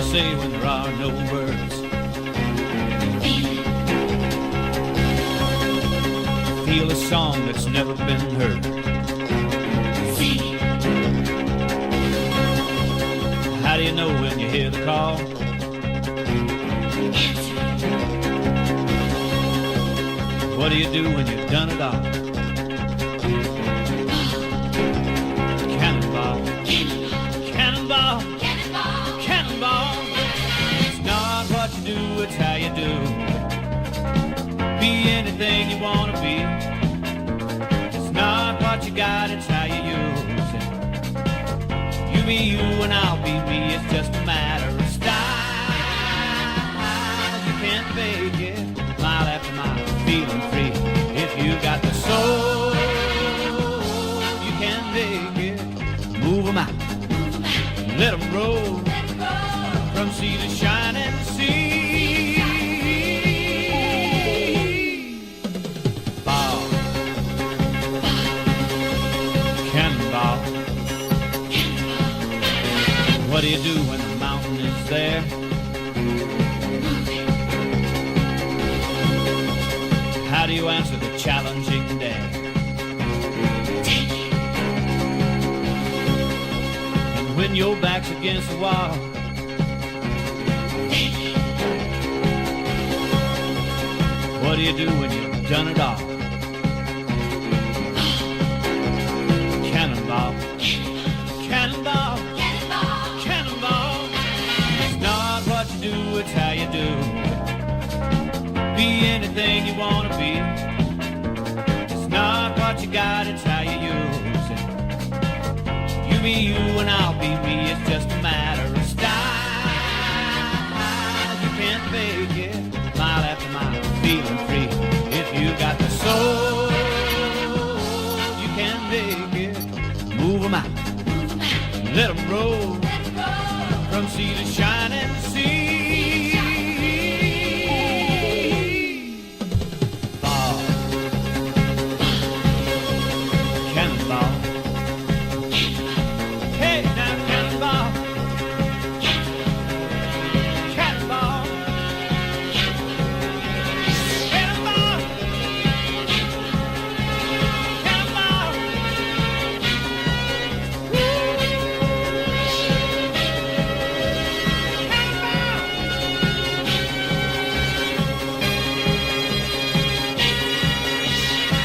say when there are no words. Feel a song that's never been heard. How do you know when you hear the call? What do you do when you've done it all? Cannonball, cannonball, cannonball, cannonball. It's not what you do, it's how you do. Be anything you want to be. It's not what you got, it's how you use it. You be you and I'll be me, it's just a matter of style. You can't fake it, mile after mile, feeling free. If you got the soul, you can make it. Move 'em out, let 'em roll, from sea to shining sea. Ball, cannonball. What do you do when the mountain is there? How do you answer the challenging day? And when your back's against the wall, what do you do when you've done it all? Cannonball, cannonball, cannonball. It's not what you do, it's how you do. Be anything you want to be. It's not what you got, it's how you use it. You be you and I'll be me, it's just a matter of style. You can't fake it, mile after mile, feeling free. If you got the soul, you can make it. Move 'em out, let 'em roll, from sea to shining sea.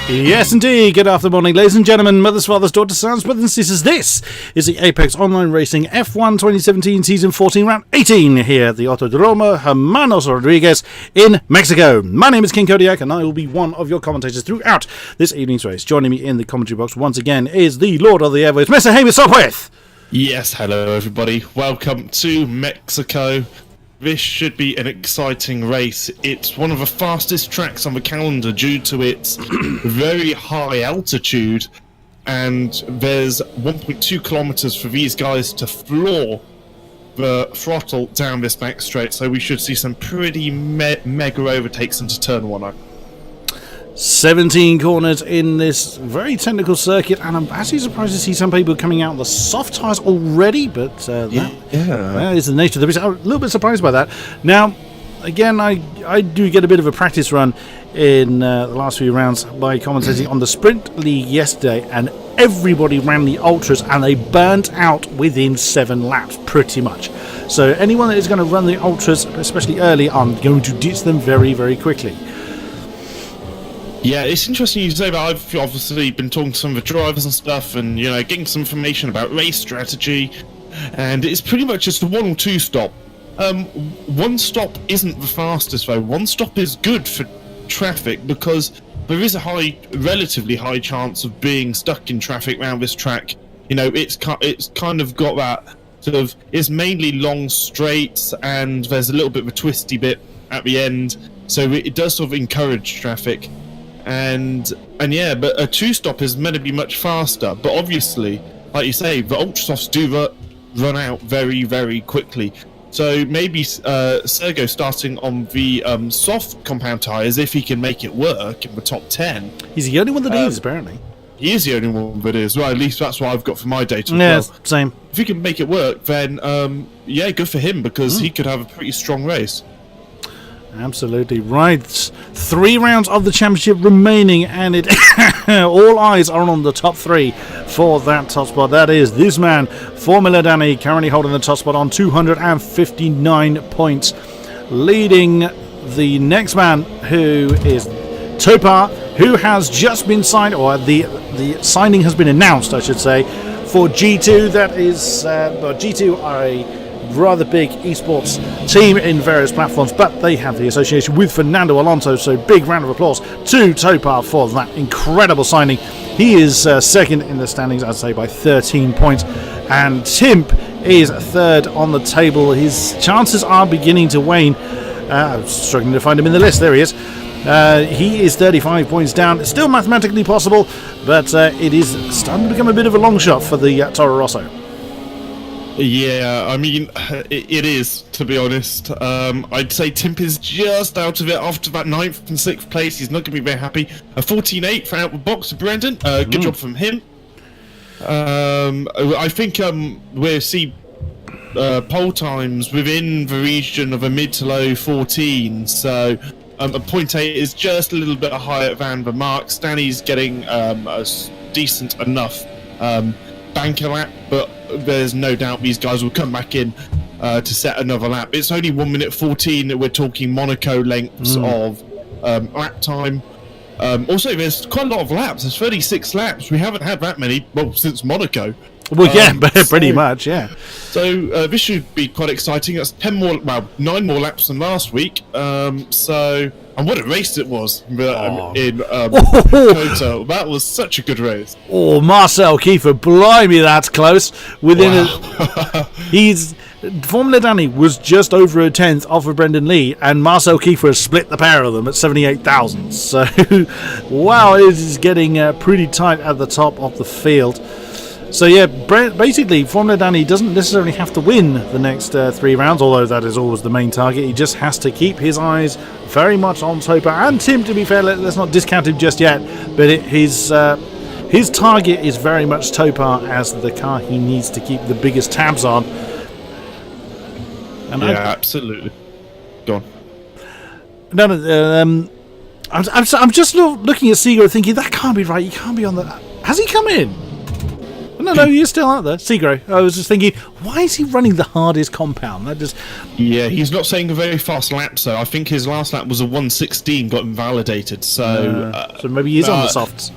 Yes, indeed. Good afternoon, morning, ladies and gentlemen, mothers, fathers, daughters, sons, brothers and sisters. This is the Apex Online Racing F1 2017 Season 14, Round 18 here at the Autodromo Hermanos Rodriguez in Mexico. My name is King-Kodiak, and I will be one of your commentators throughout this evening's race. Joining me in the commentary box once again is the Lord of the Airwaves, Mr. Hamish Sopwith. Yes, hello everybody. Welcome to Mexico. This should be an exciting race. It's one of the fastest tracks on the calendar due to its very high altitude, and there's 1.2 kilometers for these guys to floor the throttle down this back straight, so we should see some pretty mega overtakes into turn 1. 17 corners in this very technical circuit, and I'm actually surprised to see some people coming out on the soft tyres already, but that is the nature of the race. I'm a little bit surprised by that. Now, again, I do get a bit of a practice run in the last few rounds by commentating on the Sprint League yesterday, and everybody ran the Ultras, and they burnt out within 7 laps, pretty much. So anyone that is going to run the Ultras, especially early, I'm going to ditch them very, very quickly. Yeah, it's interesting you say that. I've obviously been talking to some of the drivers and stuff, and getting some information about race strategy, and it's pretty much just a 1 or 2 stop. One stop isn't the fastest though. One stop is good for traffic because there is a relatively high chance of being stuck in traffic around this track. It's kind of got that sort of. It's mainly long straights, and there's a little bit of a twisty bit at the end, so it does sort of encourage traffic. And yeah, but a 2-stop is meant to be much faster. But obviously, like you say, the Ultrasofts do run out very, very quickly. So maybe Sergio starting on the soft compound tyres, if he can make it work in the top 10. He's the only one that is, apparently. He is the only one that is. Well, at least that's what I've got for my data. Yeah, as well. same. if he can make it work, then yeah, good for him, because he could have a pretty strong race. Absolutely right. 3 rounds of the championship remaining, and it all eyes are on the top 3 for that top spot. That is this man, Formula Danny, currently holding the top spot on 259 points, leading the next man, who is Topar, who has just been signed, or the signing has been announced, I should say, for G2. That is, G2 are a rather big esports team in various platforms, but they have the association with Fernando Alonso, so big round of applause to Topar for that incredible signing. He is second in the standings, I'd say, by 13 points, and Timp is third on the table. His chances are beginning to wane. I'm struggling to find him in the list. There he is. He is 35 points down. It's still mathematically possible, but it is starting to become a bit of a long shot for the Toro Rosso. Yeah, I mean, it is, to be honest. I'd say Timp is just out of it after that 9th and 6th place. He's not going to be very happy. A 14-8 for out the box to Brendan. Good job from him. I think we'll see pole times within the region of a mid to low 14. So a 0.8 is just a little bit higher than the marks. Danny's getting a decent enough banker lap, but there's no doubt these guys will come back in to set another lap. It's only 1 minute 14 that we're talking Monaco lengths of lap time. Also, there's quite a lot of laps. There's 36 laps. We haven't had that many, well, since Monaco. Well, yeah, pretty much, yeah. So this should be quite exciting. That's 9 more laps than last week. And what a race it was in Kota. That was such a good race. Oh, Marcel Kiefer, blimey, that's close. Formula Danny was just over a 10th off of Brendan Lee, and Marcel Kiefer has split the pair of them at 78,000. So, wow, it is getting pretty tight at the top of the field. So yeah, basically Formula Danny doesn't necessarily have to win the next 3 rounds, although that is always the main target. He just has to keep his eyes very much on Topar and Tim, to be fair. Let's not discount him just yet, but his target is very much Topar as the car he needs to keep the biggest tabs on. And absolutely. Go on. No, I'm just looking at Seagull thinking, that can't be right. He can't be on the... Has he come in? No, you're still out there. Segro. I was just thinking, why is he running the hardest compound? Yeah, he's not saying a very fast lap, so I think his last lap was a 1:16, got invalidated. So maybe he's on the softs.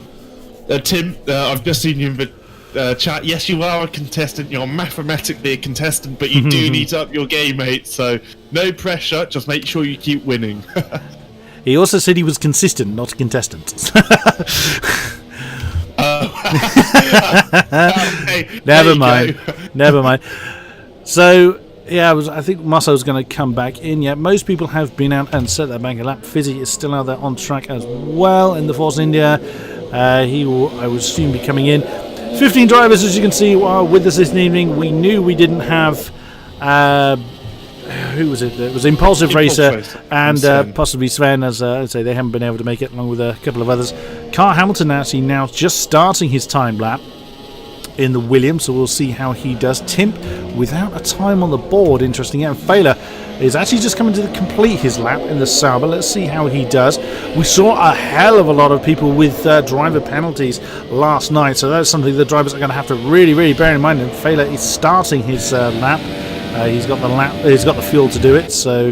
Tim, I've just seen you in the chat. Yes, you are a contestant. You're mathematically a contestant, but you do need to up your game, mate. So no pressure. Just make sure you keep winning. He also said he was consistent, not a contestant. Never mind. So yeah, I think Marcel's going to come back in. Yeah, most people have been out and set their banker lap. Fizzy is still out there on track as well in the Force India. He will, I would assume, be coming in. 15 drivers, as you can see, with us this evening. We knew we didn't have who was it? It was Impulsive Racer and possibly Sven, as I'd say they haven't been able to make it, along with a couple of others. Carl Hamilton actually now just starting his time lap in the Williams, so we'll see how he does. Timp without a time on the board, interesting. And Failer is actually just coming to complete his lap in the Sauber. Let's see how he does. We saw a hell of a lot of people with driver penalties last night, so that's something the drivers are going to have to really, really bear in mind. And Failer is starting his lap. He's got the fuel to do it, so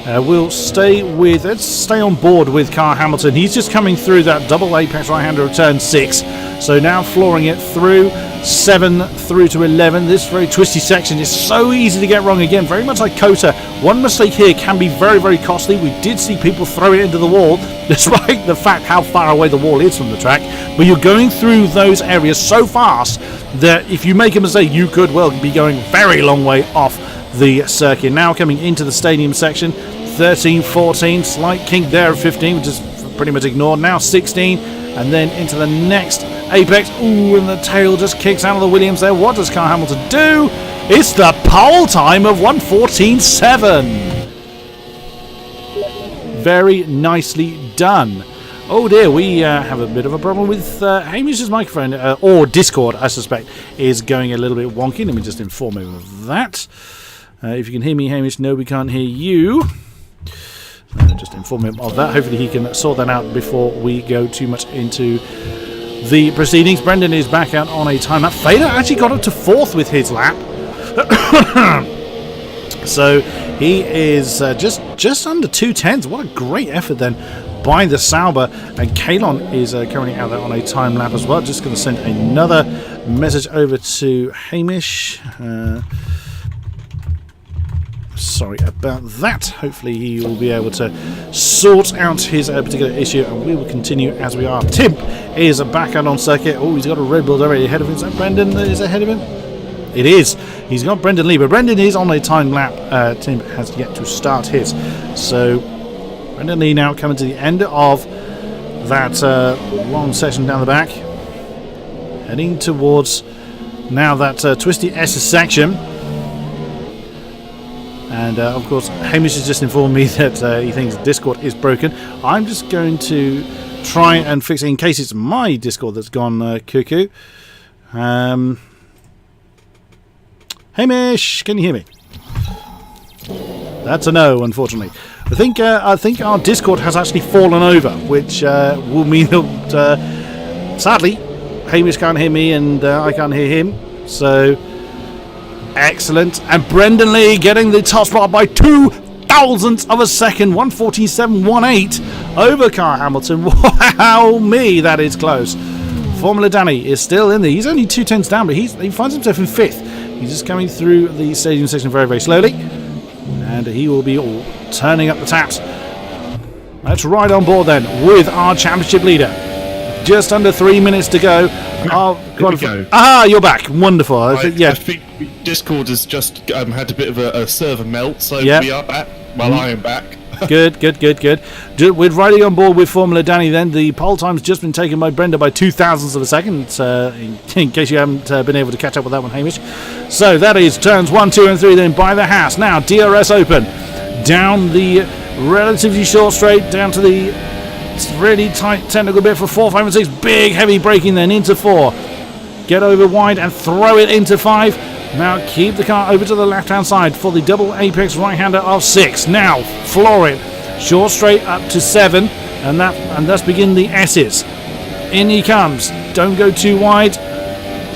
let's stay on board with Carl Hamilton. He's just coming through that double apex right-hander of turn 6, so now flooring it through 7 through to 11. This very twisty section is so easy to get wrong again, very much like Kota. One mistake here can be very, very costly. We did see people throw it into the wall, despite the fact how far away the wall is from the track, but you're going through those areas so fast that if you make a mistake, you could well be going a very long way off the circuit. Now coming into the stadium section, 13, 14, slight kink there of 15, which is pretty much ignored. Now 16, and then into the next apex. Ooh, and the tail just kicks out of the Williams there. What does Carl Hamilton do? It's the pole time of 1:14.7. Very nicely done Oh dear, we have a bit of a problem with Hamish's microphone, or Discord, I suspect, is going a little bit wonky. Let me just inform him of that. If you can hear me, Hamish, no, we can't hear you. Just inform him of that. Hopefully he can sort that out before we go too much into the proceedings. Brendan is back out on a time lap. Fader actually got up to 4th with his lap. So he is just under 2/10. What a great effort then by the Sauber, and Kalon is currently out there on a time lap as well. Just going to send another message over to Hamish. Sorry about that. Hopefully he will be able to sort out his particular issue, and we will continue as we are. Tim is back out on circuit. Oh, he's got a Red Bull already ahead of him. Is that Brendan that is ahead of him? It is. He's got Brendan Lee, but Brendan is on a time lap. Tim has yet to start his. So Brendan Lee now coming to the end of that long session down the back, heading towards now that twisty S section. And of course Hamish has just informed me that he thinks Discord is broken. I'm just going to try and fix it in case it's my Discord that's gone cuckoo. Hamish, can you hear me? That's a no, unfortunately. I think our Discord has actually fallen over, which will mean that sadly Hamish can't hear me and I can't hear him. So excellent, and Brendan Lee getting the top spot by 0.02 of a second, 1:47.18 over Kyle Hamilton. Wow, me, that is close. Formula Danny is still in there. He's only 2/10 down, but he finds himself in 5th. He's just coming through the stadium section very, very slowly, and he will be all turning up the taps. Let's ride on board then with our championship leader. Just under 3 minutes to go. Aha, you're back. Wonderful. I think Discord has just had a bit of a server melt, so yep. We are back. Well, I am back. Good. We're riding on board with Formula Danny then. The pole time's just been taken by Brenda by 0.02 of a second, in case you haven't been able to catch up with that one, Hamish. So that is turns 1, 2 and 3 then by the Haas. Now DRS open. Down the relatively short straight, down to the really tight technical bit for 4, 5 and 6. Big heavy braking then into 4. Get over wide and throw it into 5. Now keep the car over to the left-hand side for the double apex right-hander of 6. Now floor it. Short straight up to 7. And thus begin the S's. In he comes. Don't go too wide.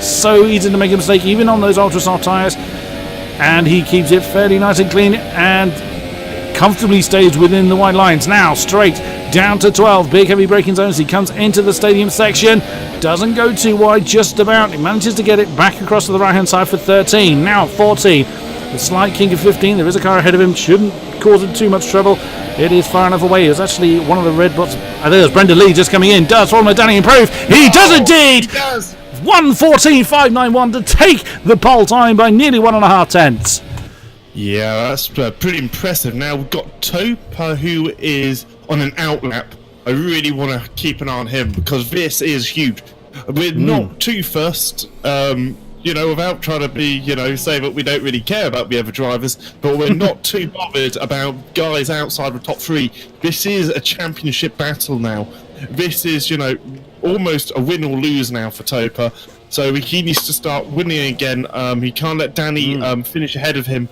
So easy to make a mistake even on those ultra soft tyres. And he keeps it fairly nice and clean and comfortably stays within the white lines. Now straight down to 12. Big heavy braking zones. He comes into the stadium section. Doesn't go too wide, just about. He manages to get it back across to the right hand side for 13. Now 14. The slight kink of 15. There is a car ahead of him. Shouldn't cause him too much trouble. It is far enough away. It was actually one of the red bots. There's Brendan Lee just coming in. Does Formula Danny improve? He does indeed! He does! 1:14.591 to take the pole time by nearly 1.5 tenths. Yeah, that's pretty impressive. Now we've got Topa, who is on an outlap. I really want to keep an eye on him because this is huge. We're not too fussed, without trying to be, say that we don't really care about the other drivers, but we're not too bothered about guys outside the top 3. This is a championship battle now. This is, almost a win or lose now for Topa. So he needs to start winning again. He can't let Danny finish ahead of him.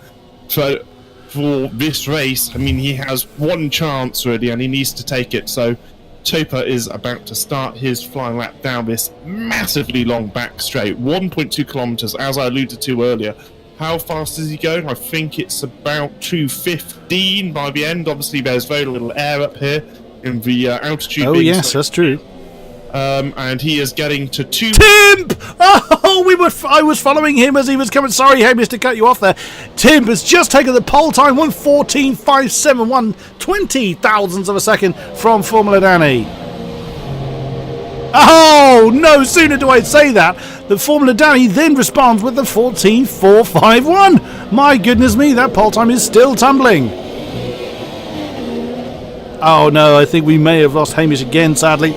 So for this race, I mean, he has one chance really, and he needs to take it. So Topa is about to start his flying lap down this massively long back straight, 1.2 kilometers, as I alluded to earlier. How fast is he going? I think it's about 2:15 by the end. Obviously, there's very little air up here in the altitude. Oh yes, that's true. And he is getting to 2. Timp! Oh, I was following him as he was coming. Sorry, Hamish, to cut you off there. Timp has just taken the pole time, 1:14.571, 20,000ths of a second from Formula Danny. Oh, no sooner do I say that, the Formula Danny then responds with the 14.451. My goodness me, that pole time is still tumbling. Oh no, I think we may have lost Hamish again, sadly.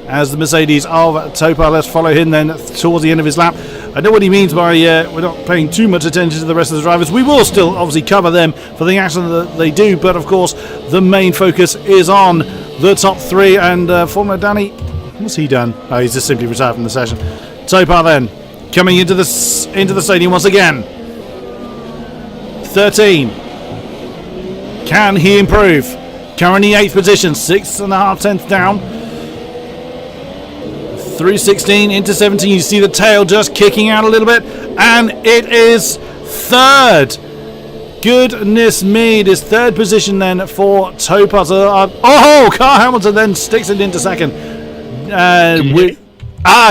As the Mercedes of Topa, let's follow him then towards the end of his lap. I know what he means by we're not paying too much attention to the rest of the drivers. We will still obviously cover them for the action that they do, but of course the main focus is on the top 3. And Formula Danny, what's he done? Oh, he's just simply retired from the session. Topar then coming into the stadium once again. 13. Can he improve? Currently 8th position, 6.5 tenths down. Through 16 into 17, you see the tail just kicking out a little bit, and it is 3rd. Goodness me, it is 3rd position then for Topar. Carl Hamilton then sticks it into 2nd.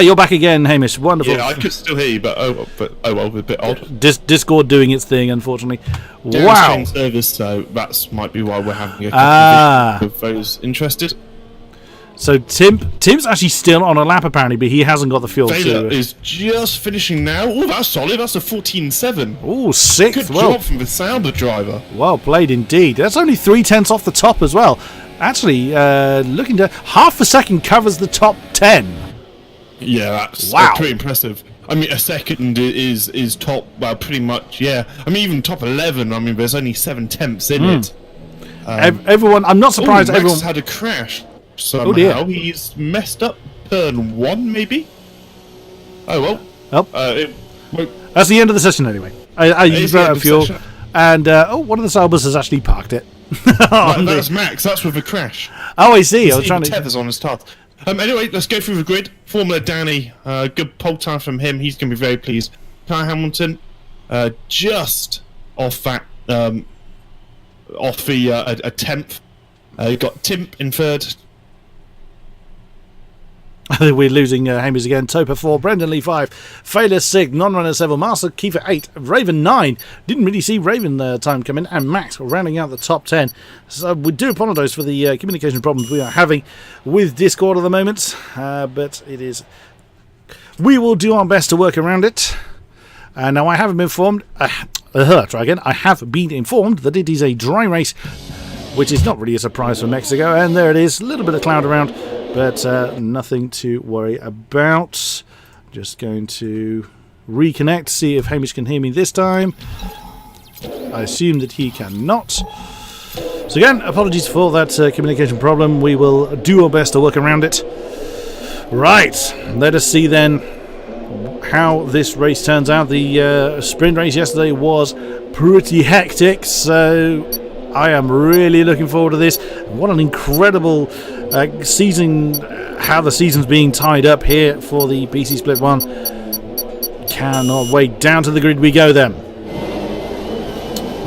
You're back again, Hamish. Wonderful. Yeah, I could still hear you, but a bit odd. Discord doing its thing, unfortunately. Darren's Wow. changed service, so that might be why we're having a couple of those interested. So Tim's actually still on a lap apparently, but he hasn't got the fuel. Taylor is just finishing now. Oh, that's solid. That's a 14.7. Oh, 6th. Good job from the Sauber driver. Well played indeed. That's only 3 tenths off the top as well. Actually, looking to half a second covers the top 10. Yeah, that's wow. Pretty impressive. I mean, a second is top, well, pretty much, yeah. I mean, even top 11, I mean, there's only 7 tenths in it. Everyone, I'm not surprised Max everyone... had a crash somehow. Oh dear. He's messed up turn 1, maybe? Oh, well. That's the end of the session anyway. I used out of fuel. And, one of the Saubers has actually parked it. That's Max, that's with a crash. Oh, I see. I was trying to... tethers on his start. Anyway, let's go through the grid. Formula Danny, good pole time from him. He's going to be very pleased. Kyle Hamilton, just off that, off the a 10th. Got Tim in 3rd. I think we're losing Hamish again. Topar 4, Brendan Lee 5, Failure 6, Non-Runner 7, Master Kiefer 8, Raven 9. Didn't really see Raven time come in, and Max rounding out the top 10. So we do apologise for the communication problems we are having with Discord at the moment, but it is. We will do our best to work around it. Now I haven't been informed. Try again. I have been informed that it is a dry race, which is not really a surprise for Mexico, and there it is. A little bit of cloud around. But nothing to worry about. Just going to reconnect, see if Hamish can hear me this time. I assume that he cannot. So again, apologies for that communication problem. We will do our best to work around it. Right, let us see then how this race turns out. The sprint race yesterday was pretty hectic, so I am really looking forward to this. What an incredible season, how the season's being tied up here for the PC Split 1. Cannot wait. Down to the grid we go then.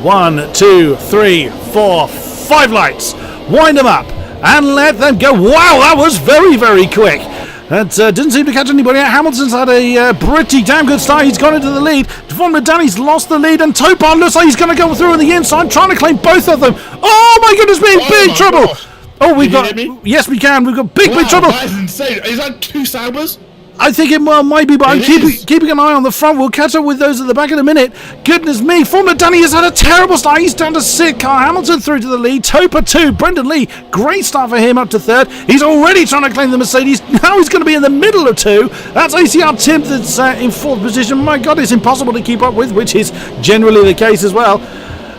1, 2, 3, 4, 5 lights. Wind them up and let them go. Wow, that was very, very quick. That didn't seem to catch anybody out. Hamilton's had a pretty damn good start. He's gone into the lead. Formula Danny's lost the lead, and Topar looks like he's going to go through on the inside, trying to claim both of them. Oh my goodness, we're in big trouble. Gosh. Oh, we've got. Yes, we can. We've got big trouble. That is insane. Is that 2 Saubers? I think it might be, but I'm keeping an eye on the front. We'll catch up with those at the back in a minute. Goodness me, Formula Danny has had a terrible start. He's down to 6. Carl Hamilton through to the lead. Topar 2. Brendan Lee, great start for him up to 3rd. He's already trying to claim the Mercedes. Now he's going to be in the middle of 2. That's ACR Tim that's in 4th position. My God, it's impossible to keep up with, which is generally the case as well.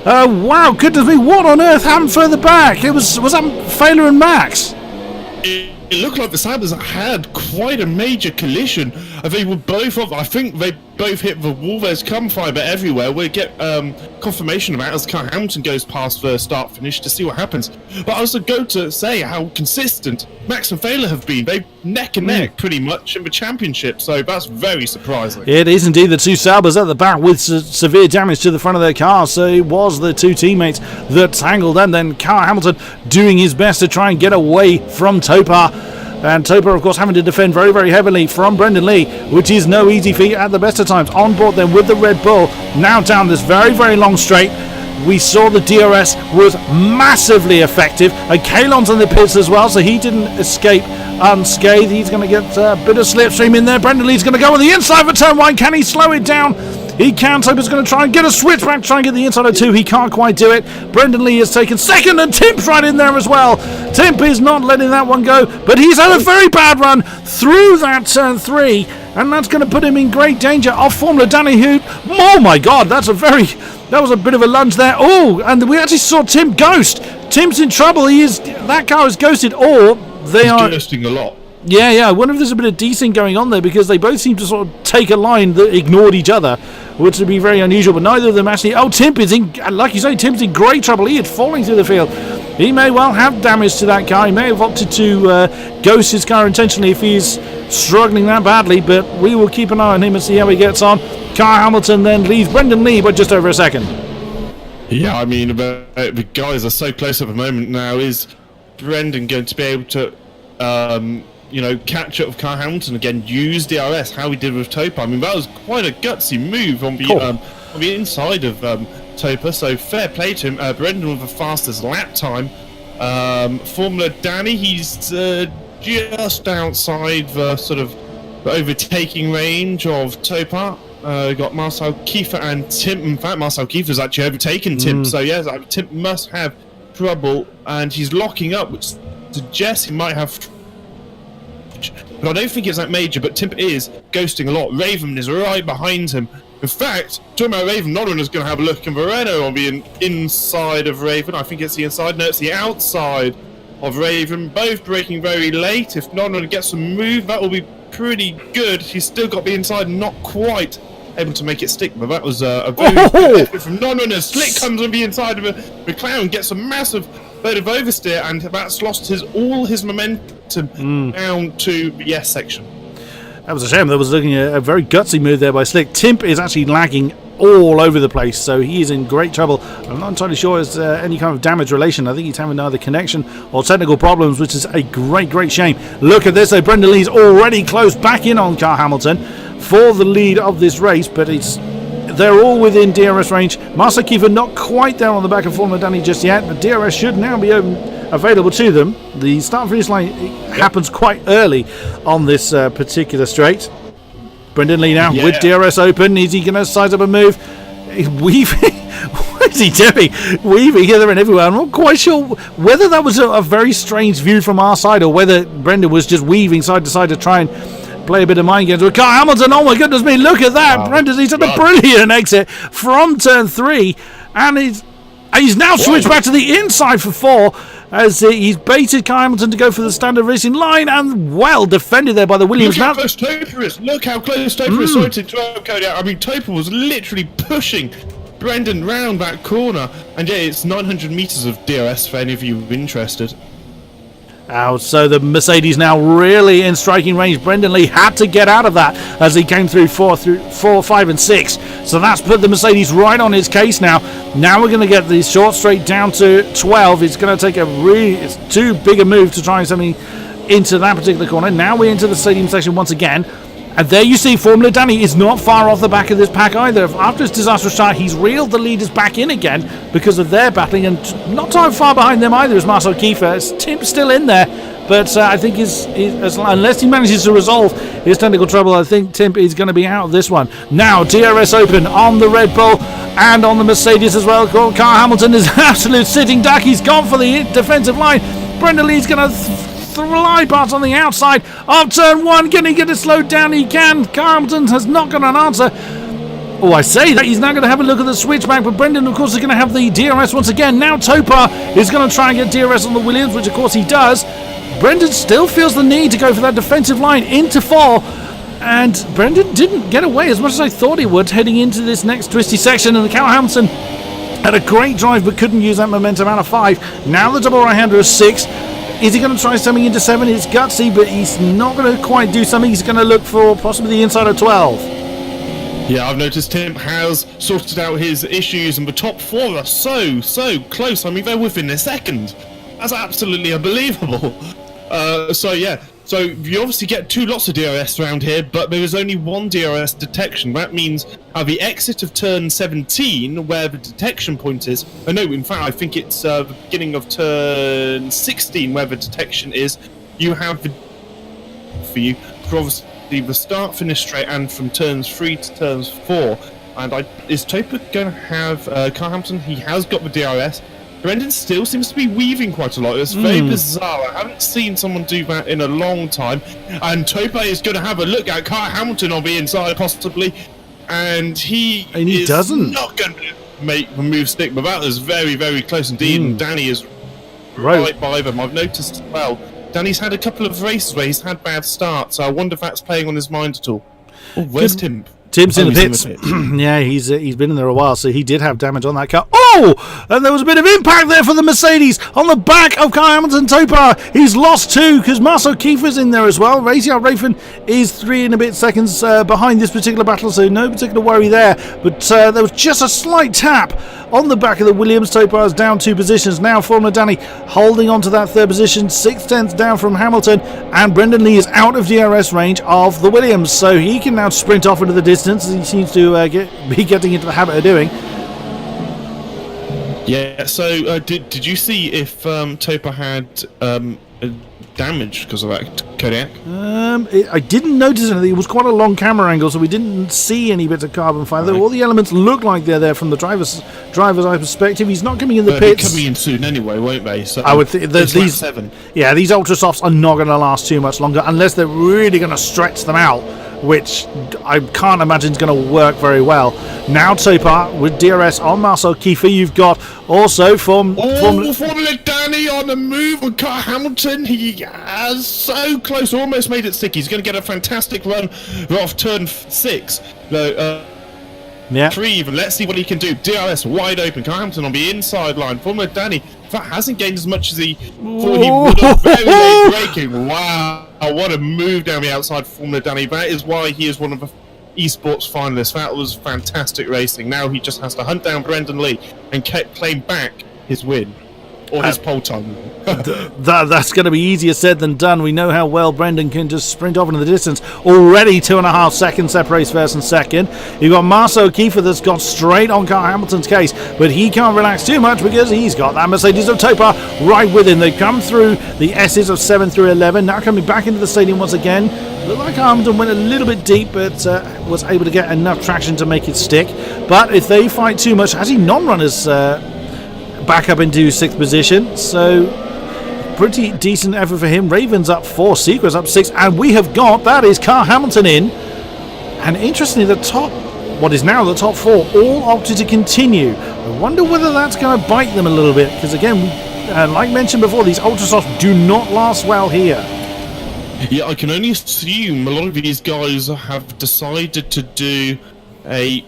Wow, goodness me, what on earth happened further back? Was that Failer and Max? It looked like the Saubers had quite a major collision. They were both off. I think they both hit the wall. There's carbon fibre everywhere. We'll get confirmation about it as Carl Hamilton goes past the start-finish to see what happens. But I also go to say how consistent Max and Failer have been. They neck and neck pretty much in the championship, so that's very surprising. It is indeed the 2 Saubers at the back with severe damage to the front of their car, so it was the 2 teammates that tangled, and then Carl Hamilton doing his best to try and get away from Topar. And Topar, of course, having to defend very, very heavily from Brendan Lee, which is no easy feat at the best of times. On board then with the Red Bull, now down this very, very long straight. We saw the DRS was massively effective. And Kalon's in the pits as well, so he didn't escape unscathed. He's going to get a bit of slipstream in there. Brendan Lee's going to go on the inside for turn 1. Can he slow it down? He can. Topar's going to try and get a switch back, try and get the inside of 2. He can't quite do it. Brendan Lee has taken 2nd, and Tim's right in there as well. Timp is not letting that one go, but he's had a very bad run through that turn 3, and that's going to put him in great danger of Formula Danny, who, oh my god, that was a bit of a lunge there. Oh, and we actually saw Timp ghost. Timp's in trouble. That car is ghosted, or they are ghosting a lot. Yeah, I wonder if there's a bit of desync going on there, because they both seem to sort of take a line that ignored each other, which would be very unusual, but neither of them actually... Oh, Timp is in... Like you say, Timp's in great trouble. He is falling through the field. He may well have damage to that car. He may have opted to ghost his car intentionally if he's struggling that badly, but we will keep an eye on him and see how he gets on. Kyle Hamilton then leaves Brendan Lee by just over a second. Yeah, I mean, the guys are so close at the moment now. Is Brendan going to be able to... catch up with Kyle Hamilton again, use DRS, how he did with Topa? I mean, that was quite a gutsy move on the inside of Topa, so fair play to him. Brendan with the fastest lap time. Formula Danny, he's just outside the sort of overtaking range of Topa. Got Marcel Kiefer and Timp. In fact, Marcel Kiefer's actually overtaken Timp, so yes, Timp must have trouble, and he's locking up, which suggests he might have... But I don't think it's that major, but Timp is ghosting a lot. Raven is right behind him. In fact, talking about Raven, Nolan is going to have a look, and Moreno on the inside of Raven. I think it's the inside. No, it's the outside of Raven. Both braking very late. If Nolan gets some move, that will be pretty good. He's still got the inside, not quite able to make it stick, but that was a very good effort from Nolan as Slick comes on the inside of the McLaren, gets a massive bit of oversteer, and that's lost all his momentum down to the S section. That was a shame. That was looking at a very gutsy move there by Slick. Timp is actually lagging all over the place, so he is in great trouble. I'm not entirely sure it's any kind of damage relation. I think he's having either connection or technical problems, which is a great shame. Look at this though. Brendan Lee's already close back in on Kyle Hamilton for the lead of this race, but they're all within DRS range. Marcel Kiefer not quite there on the back of Formula Danny just yet, but DRS should now be available to them. The start finish line happens quite early on this particular straight. Brendan Lee now with DRS open. Is he going to size up a move? He's weaving. What is he doing? Weaving here, there, and everywhere. I'm not quite sure whether that was a very strange view from our side, or whether Brendan was just weaving side to side to try and play a bit of mind games with Kyle Hamilton. Oh my goodness me, look at that. Wow. Brendan, he's had a brilliant exit from turn 3, and he's now switched back to the inside for 4, as he's baited Kyle Hamilton to go for the standard racing line, and well defended there by the Williams. Look how close Topa is. Look how close Topa is. Sorry to interrupt, Kodiak. I mean, Topa was literally pushing Brendan round that corner, and yeah, it's 900 metres of DRS for any of you interested. So the Mercedes now really in striking range. Brendan Lee had to get out of that as he came through 4, 5 and 6. So that's put the Mercedes right on his case now. Now we're going to get the short straight down to 12. It's going to take it's too big a move to try something into that particular corner. Now we're into the stadium section once again. And there you see Formula Danny is not far off the back of this pack either. After his disastrous start, he's reeled the leaders back in again because of their battling, and not too far behind them either is Marcel Kiefer. Timp's still in there, but I think unless he manages to resolve his technical trouble, I think Timp is going to be out of this one. Now DRS open on the Red Bull and on the Mercedes as well. Kyle Hamilton is an absolute sitting duck. He's gone for the defensive line. Brendan Lee's going to fly past on the outside of turn 1. Can he get it slowed down? He can. Kyle Hamilton has not got an answer. Oh, I say that. He's now going to have a look at the switchback, but Brendan, of course, is going to have the DRS once again. Now Topa is going to try and get DRS on the Williams, which of course he does. Brendan still feels the need to go for that defensive line into 4, and Brendan didn't get away as much as I thought he would heading into this next twisty section, and the Kyle Hamilton had a great drive but couldn't use that momentum out of 5. Now the double right-hander is 6. Is he going to try something into 7? It's gutsy, but he's not going to quite do something. He's going to look for possibly the inside of 12. Yeah, I've noticed Tim has sorted out his issues, and the top 4 are so close. I mean, they're within a second. That's absolutely unbelievable. So you obviously get 2 lots of DRS around here, but there is only 1 DRS detection. That means at the exit of turn 17, where the detection point is, in fact, I think it's the beginning of turn 16 where the detection is, you have for obviously the start, finish straight, and from turns 3 to turns 4. And is Topa going to have Kyle Hamilton? He has got the DRS. Brendan still seems to be weaving quite a lot. It's very bizarre. I haven't seen someone do that in a long time. And Topa is going to have a look at Kyle Hamilton on the inside, possibly. And he doesn't. Not going to make the move stick, but that was very, very close indeed. And Danny is right by them. I've noticed as well. Danny's had a couple of races where he's had bad starts, so I wonder if that's playing on his mind at all. Oh, where's Tim? Tim's in the pits. Yeah, he's been in there a while, so he did have damage on that car. Oh! And there was a bit of impact there for the Mercedes on the back of Kyle Hamilton. Topa, he's lost 2 because Marcel Kiefer's in there as well. Raziel Rafen is 3 and a bit seconds behind this particular battle, so no particular worry there. But there was just a slight tap on the back of the Williams. Topa is down 2 positions. Now Formula Danny holding on to that 3rd position, 6/10 down from Hamilton, and Brendan Lee is out of DRS range of the Williams, so he can now sprint off into the distance. He seems to be getting into the habit of doing. Yeah, so did you see if Topa had damage because of that Kodiak? I didn't notice anything. It was quite a long camera angle, so we didn't see any bits of carbon fiber. All the elements look like they're there from the driver's eye perspective. He's not coming in the pits. They're coming in soon anyway, won't they? So I would think these 7. Yeah, these ultra softs are not going to last too much longer unless they're really going to stretch them out, which I can't imagine is going to work very well. Now Topa with DRS on Marcel Kiefer. You've got also Formula Danny on the move with Kyle Hamilton. He is so close, almost made it stick. He's going to get a fantastic run off turn 6. No, 3 even. Let's see what he can do. DRS wide open. Kyle Hamilton on the inside line. Formula Danny, that hasn't gained as much as he thought he would have. Very late braking. Wow, what a move down the outside for Formula Danny. That is why he is one of the esports finalists. That was fantastic racing. Now he just has to hunt down Brendan Lee and claim back his win. Or his pole time. That's going to be easier said than done. We know how well Brendan can just sprint off into the distance. Already 2.5 seconds separates first and second. You've got Marcel Kiefer that's got straight on Kyle Hamilton's case, but he can't relax too much because he's got that Mercedes of Topa right with him. They've come through the S's of 7 through 11. Now coming back into the stadium once again. Looked like Hamilton went a little bit deep, but was able to get enough traction to make it stick. But if they fight too much, actually non-runners back up into 6th position, so pretty decent effort for him. Raven's up 4, Sequa's up 6, and we have got, that is Kyle Hamilton in. And interestingly, what is now the top 4 all opted to continue. I wonder whether that's going to bite them a little bit, because again, like mentioned before, these Ultrasofts do not last well here. Yeah, I can only assume a lot of these guys have decided to do a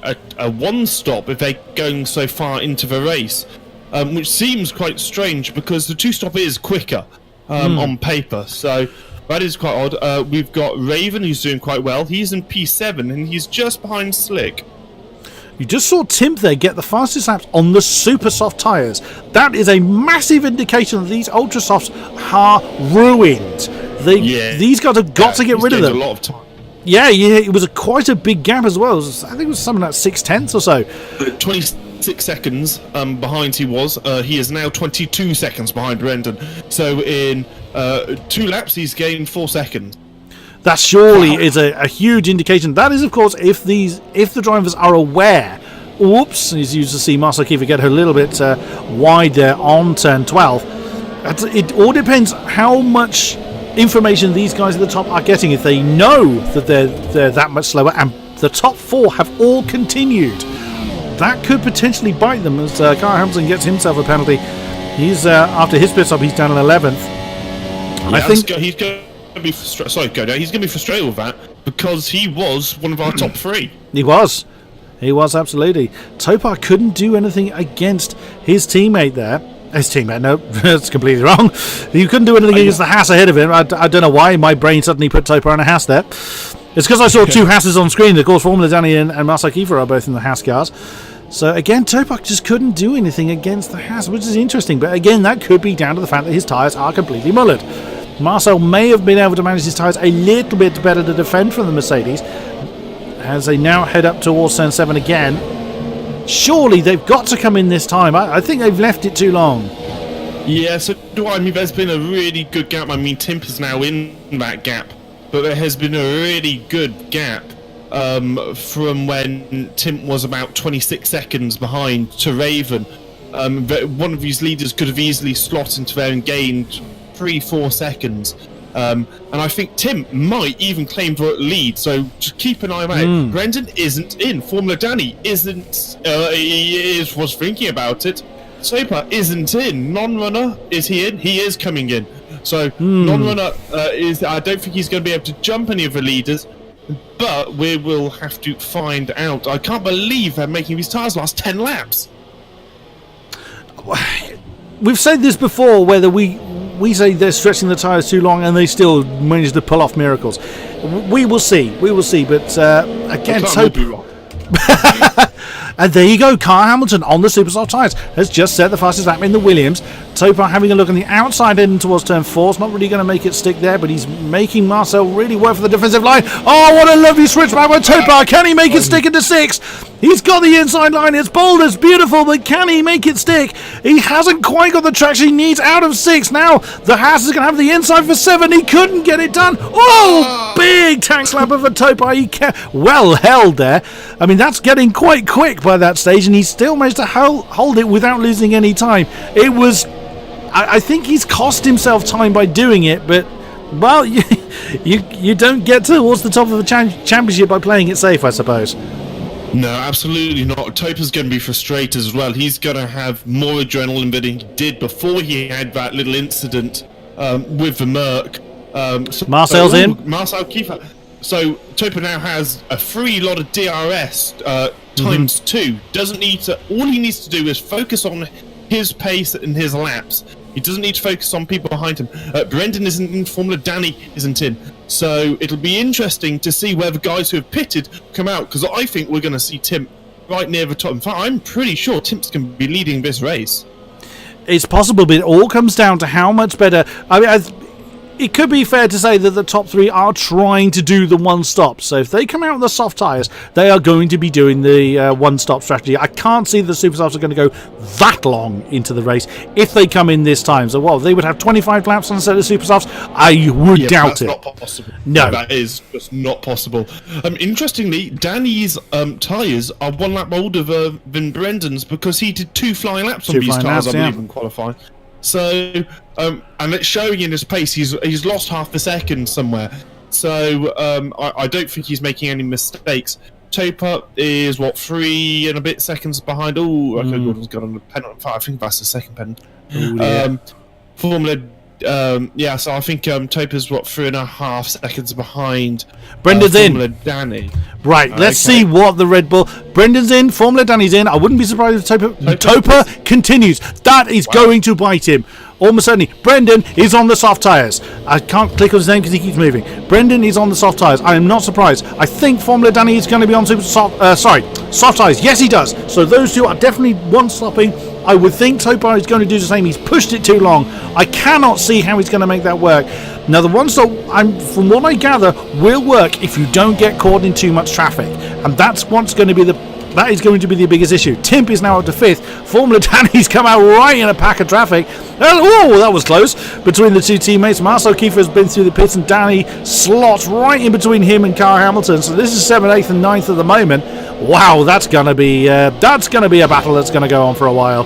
one stop if they're going so far into the race. Which seems quite strange because the 2-stop is quicker on paper, so that is quite odd. We've got Raven, who's doing quite well. He's in P7 and he's just behind Slick. You just saw Tim there get the fastest laps on the super soft tyres. That is a massive indication that these ultra softs are ruined. These guys have got to get rid of them. A lot of time. Yeah, it was quite a big gap as well. I think it was something like 6/10 or so. 26 seconds behind he was. He is now 22 seconds behind Brendan. So in 2 laps, he's gained 4 seconds. That surely is a huge indication. That is, of course, if the drivers are aware. Oops, as you used to see Marcel Kiefer get a little bit wide there on turn 12. It all depends how much information these guys at the top are getting. If they know that they're that much slower, and the top 4 have all continued, that could potentially bite them as Kyle Hamilton gets himself a penalty. He's after his pit stop, he's down in 11th. Yeah, I think he's going to be frustrated. Sorry, go down. He's going to be frustrated with that because he was one of our top 3. He was absolutely. Topa couldn't do anything against his teammate there. His teammate, no, that's completely wrong. He couldn't do anything against the Haas ahead of him. I don't know why my brain suddenly put Topa on a Haas there. It's because I saw 2 Haas's on screen. Of course, Formula Danny and Marcel Kiefer are both in the Haas cars. So again, Topa just couldn't do anything against the Haas, which is interesting. But again, that could be down to the fact that his tyres are completely mullered. Marcel may have been able to manage his tyres a little bit better to defend from the Mercedes as they now head up towards turn 7 again. Surely they've got to come in this time. I think they've left it too long. Yeah, so do I. I mean, there's been a really good gap. I mean, Timp is now in that gap, but there has been a really good gap from when Timp was about 26 seconds behind to Raven. one of these leaders could have easily slotted into there and gained 3-4 seconds. And I think Tim might even claim the lead, so just keep an eye out. Brendan isn't in. Formula Danny isn't. Was thinking about it. Soper isn't in. Non-runner, is he in? He is coming in. So non-runner is. I don't think he's going to be able to jump any of the leaders, but we will have to find out. I can't believe they're making these tyres last 10 laps. We've said this before, whether we say they're stretching the tyres too long and they still manage to pull off miracles. We will see, but again, and there you go, Kyle Hamilton on the super soft tyres has just set the fastest lap in the Williams. Topar having a look on the outside end towards turn 4. It's not really going to make it stick there, but he's making Marcel really work for the defensive line. Oh, what a lovely switch back by Topar. Can he make it stick into 6? He's got the inside line. It's bold, it's beautiful, but can he make it stick? He hasn't quite got the traction he needs out of 6. Now the Haas is going to have the inside for 7. He couldn't get it done. Oh, big tank slapper for Topar. He well held there. I mean, that's getting quite quick by that stage, and he still managed to hold it without losing any time. It was... I think he's cost himself time by doing it, but, well, you don't get towards the top of the championship by playing it safe, I suppose. No, absolutely not. Topa's going to be frustrated as well. He's going to have more adrenaline than he did before he had that little incident with the Merc. Marcel's in. Marcel Kiefer. So Topa now has a free lot of DRS times 2. Doesn't need to. All he needs to do is focus on his pace and his laps. He doesn't need to focus on people behind him. Brendan isn't in. Formula Danny isn't in. So it'll be interesting to see where the guys who have pitted come out, because I think we're going to see Tim right near the top. In fact, I'm pretty sure Tim's going to be leading this race. It's possible, but it all comes down to how much better... I mean, it could be fair to say that the top 3 are trying to do the one-stop. So if they come out with the soft tyres, they are going to be doing the one-stop strategy. I can't see the super softs are going to go that long into the race if they come in this time. So, well, they would have 25 laps on a set of super softs. I would doubt it. That's not possible. No. That is just not possible. Interestingly, Danny's tyres are 1 lap older than Brendan's because he did 2 flying laps on these tyres, I believe, in qualifying. So, and it's showing in his pace. He's lost half a second somewhere. So, I don't think he's making any mistakes. Topa is 3 and a bit seconds behind. Oh, okay, Gordon's got on the penalty. I think that's the second penalty. Formula. So I think Topa's 3.5 seconds behind. Brendan's in. Formula Danny. Right, let's see what the Red Bull... Brendan's in, Formula Danny's in. I wouldn't be surprised if Topa continues. That is going to bite him. Almost certainly. Brendan is on the soft tyres. I can't click on his name because he keeps moving. Brendan is on the soft tyres. I am not surprised. I think Formula Danny is going to be on soft tyres. Yes, he does. So those two are definitely one-stopping. I would think Topar is going to do the same. He's pushed it too long. I cannot see how he's going to make that work. Now, the one stop, from what I gather, will work if you don't get caught in too much traffic, and that's what's going to be that is going to be the biggest issue. Timp is now up to 5th. Formula Danny's come out right in a pack of traffic. Oh, that was close between the two teammates. Marcel Kiefer has been through the pits, and Danny slots right in between him and Kyle Hamilton. So this is 7th, 8th, and 9th at the moment. Wow, that's going to be a battle that's going to go on for a while.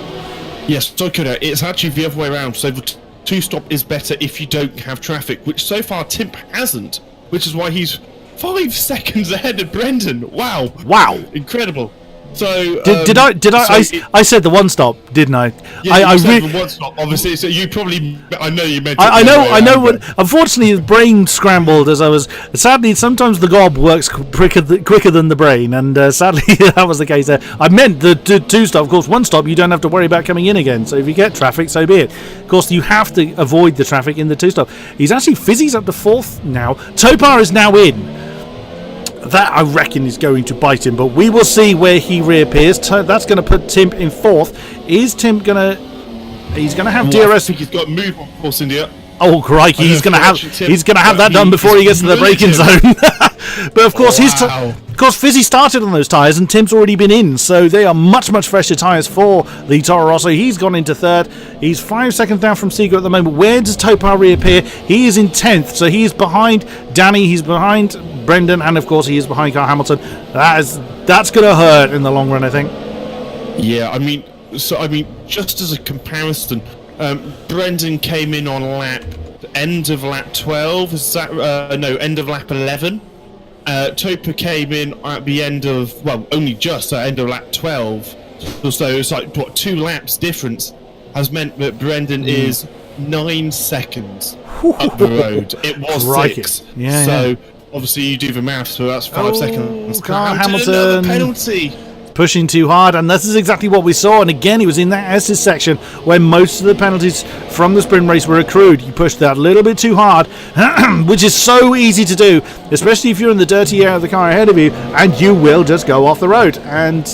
Yes, so it's actually the other way around. So the 2-stop is better if you don't have traffic, which so far Timp hasn't, which is why he's 5 seconds ahead of Brendan. Wow, incredible. So I said the one stop, didn't I? Yeah, you said the one stop, obviously. So you probably, I know you meant. I know. Unfortunately, the brain scrambled as I was. Sadly, sometimes the gob works quicker than the brain, and sadly that was the case there. I meant the 2-stop. Of course, 1-stop you don't have to worry about coming in again. So if you get traffic, so be it. Of course, you have to avoid the traffic in the 2-stop. He's actually Fizzy's up to 4th now. Topar is now in. That, I reckon, is going to bite him, but we will see where he reappears. That's going to put Timp in 4th. Is Timp going to... He's going to have DRS... I think he's got to move on Force India. Oh, crikey, he's going to have that done before he gets to the braking zone. But, of course, Fizzy started on those tyres, and Tim's already been in, so they are much, much fresher tyres for the Toro Rosso. He's gone into 3rd. He's 5 seconds down from Seagull at the moment. Where does Topar reappear? He is in 10th, so he is behind Danny, he's behind Brendan, and, of course, he is behind Kyle Hamilton. That's going to hurt in the long run, I think. Yeah, I mean, So I mean, just as a comparison, Brendan came in on end of lap 12. Is that end of lap 11? Topa came in at the end of only just at end of lap 12. So it's like 2 laps difference has meant that Brendan is 9 seconds up the road. It was 6. Yeah, so obviously you do the maths, so that's 5 seconds. Hamilton. Another penalty. Pushing too hard, and this is exactly what we saw. And again, it was in that S's section where most of the penalties from the sprint race were accrued. You pushed that a little bit too hard, which is so easy to do, especially if you're in the dirty air of the car ahead of you, and you will just go off the road. And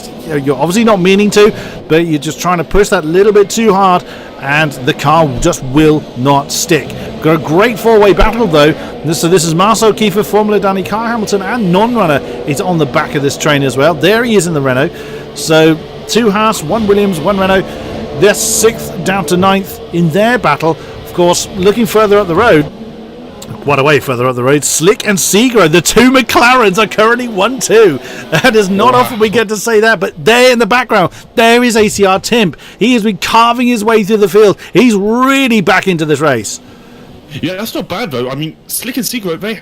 you're obviously not meaning to, but you're just trying to push that little bit too hard, and the car just will not stick. Got a great four-way battle though. So this is Marcel Kiefer, Formula Danny, Kyle Hamilton, and non-runner is on the back of this train as well. There he is in the Renault. So 2 Haas, 1 Williams, 1 Renault. They're 6th down to 9th in their battle. Of course, looking further up the road, quite a way further up the road, Slick and Segro, the 2 McLarens, are currently 1-2. That is not often we get to say that, but there in the background, there is ACR Timp. He has been carving his way through the field. He's really back into this race. Yeah, that's not bad though. I mean, Slick and Segro, they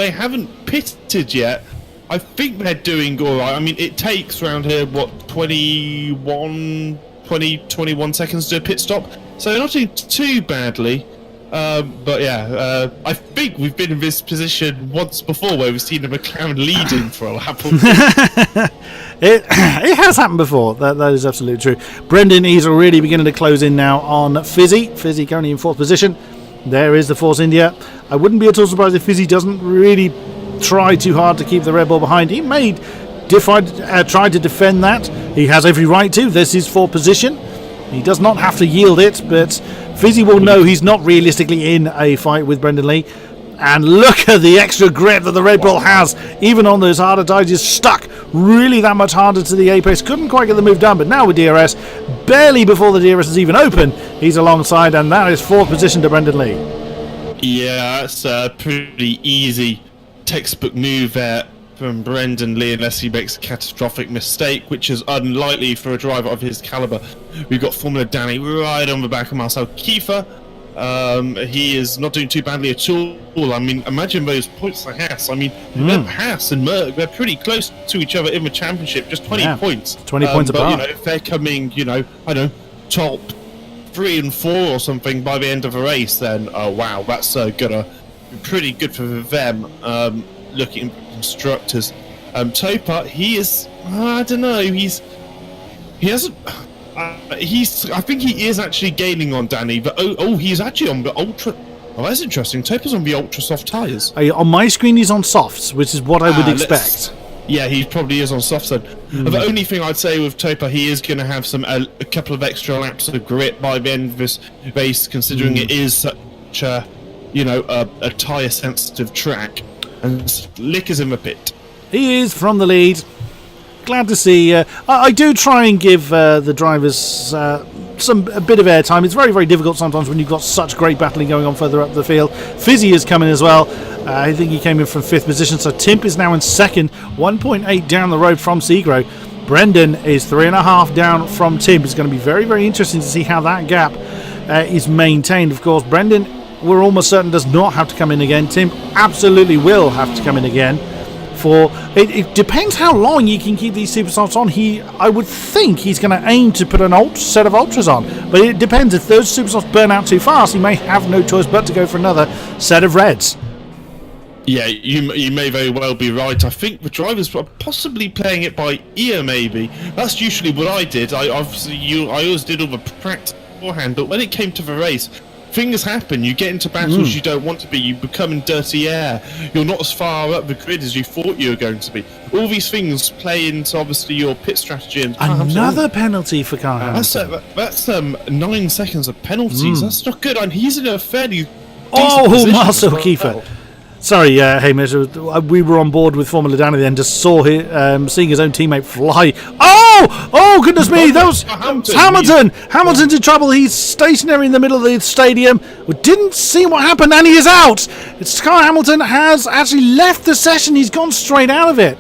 haven't pitted yet. I think they're doing all right. I mean, it takes around here 21 seconds to do a pit stop, so they're not doing too badly. But yeah, I think we've been in this position once before where we've seen a McLaren leading for a lap or two. It has happened before. That is absolutely true. Brendan is already beginning to close in now on Fizzy. Fizzy currently in 4th position. There is the Force India. I wouldn't be at all surprised if Fizzy doesn't really try too hard to keep the Red Bull behind. He may try to defend that. He has every right to. This is 4th position. He does not have to yield it, but Fizzy will know he's not realistically in a fight with Brendan Lee. And look at the extra grip that the Red Bull has, even on those harder tires. Is stuck really that much harder to the apex. Couldn't quite get the move done, but now with DRS, barely before the DRS is even open, he's alongside, and that is 4th position to Brendan Lee. Yeah, that's a pretty easy textbook move there from Brendan Lee, unless he makes a catastrophic mistake, which is unlikely for a driver of his caliber. We've got Formula Danny right on the back of Marcel Kiefer. He is not doing too badly at all. I mean, imagine those points for Haas. I mean, Haas and Merck, they're pretty close to each other in the championship, just 20 points. 20 points apart. But, if they're coming, top 3 and 4 or something by the end of the race, then, oh wow, that's gonna be pretty good for them, looking at constructors. Topa, he is, I don't know, he hasn't... I think he is actually gaining on Danny, but he's actually on the ultra. Oh, that's interesting. Topa's on the ultra soft tyres. On my screen, he's on softs, which is what I would expect. Yeah, he probably is on softs then. The only thing I'd say with Topa, he is going to have a couple of extra laps of grip by the end of this race, considering it is such a tyre sensitive track. And Slick is in the pit. He is from the lead. Glad to see. I do try and give the drivers a bit of airtime. It's very, very difficult sometimes when you've got such great battling going on further up the field. Fizzy is coming as well. I think he came in from 5th position, so Timp is now in 2nd, 1.8 down the road from Segro. Brendan is 3.5 down from Timp. It's going to be very, very interesting to see how that gap is maintained. Of course, Brendan, we're almost certain, does not have to come in again. Timp absolutely will have to come in again. It depends how long you can keep these super softs on. I would think he's going to aim to put an set of ultras on, but it depends. If those super softs burn out too fast, he may have no choice but to go for another set of reds. Yeah, you may very well be right. I think the drivers were possibly playing it by ear, maybe. That's usually what I did. I always did all the practice beforehand, but when it came to the race, things happen. You get into battles you don't want to be. You become in dirty air. You're not as far up the grid as you thought you were going to be. All these things play into, obviously, your pit strategy. And another penalty for Kyle Hamilton. That's 9 seconds of penalties. That's not good. And he's in a fairly Marcel Kiefer. Sorry, Hamish. We were on board with Formula Danny then, just saw seeing his own teammate fly. Oh, goodness me! That was Hamilton. Hamilton's in trouble. He's stationary in the middle of the stadium. We didn't see what happened, and he is out. Kyle Hamilton has actually left the session. He's gone straight out of it.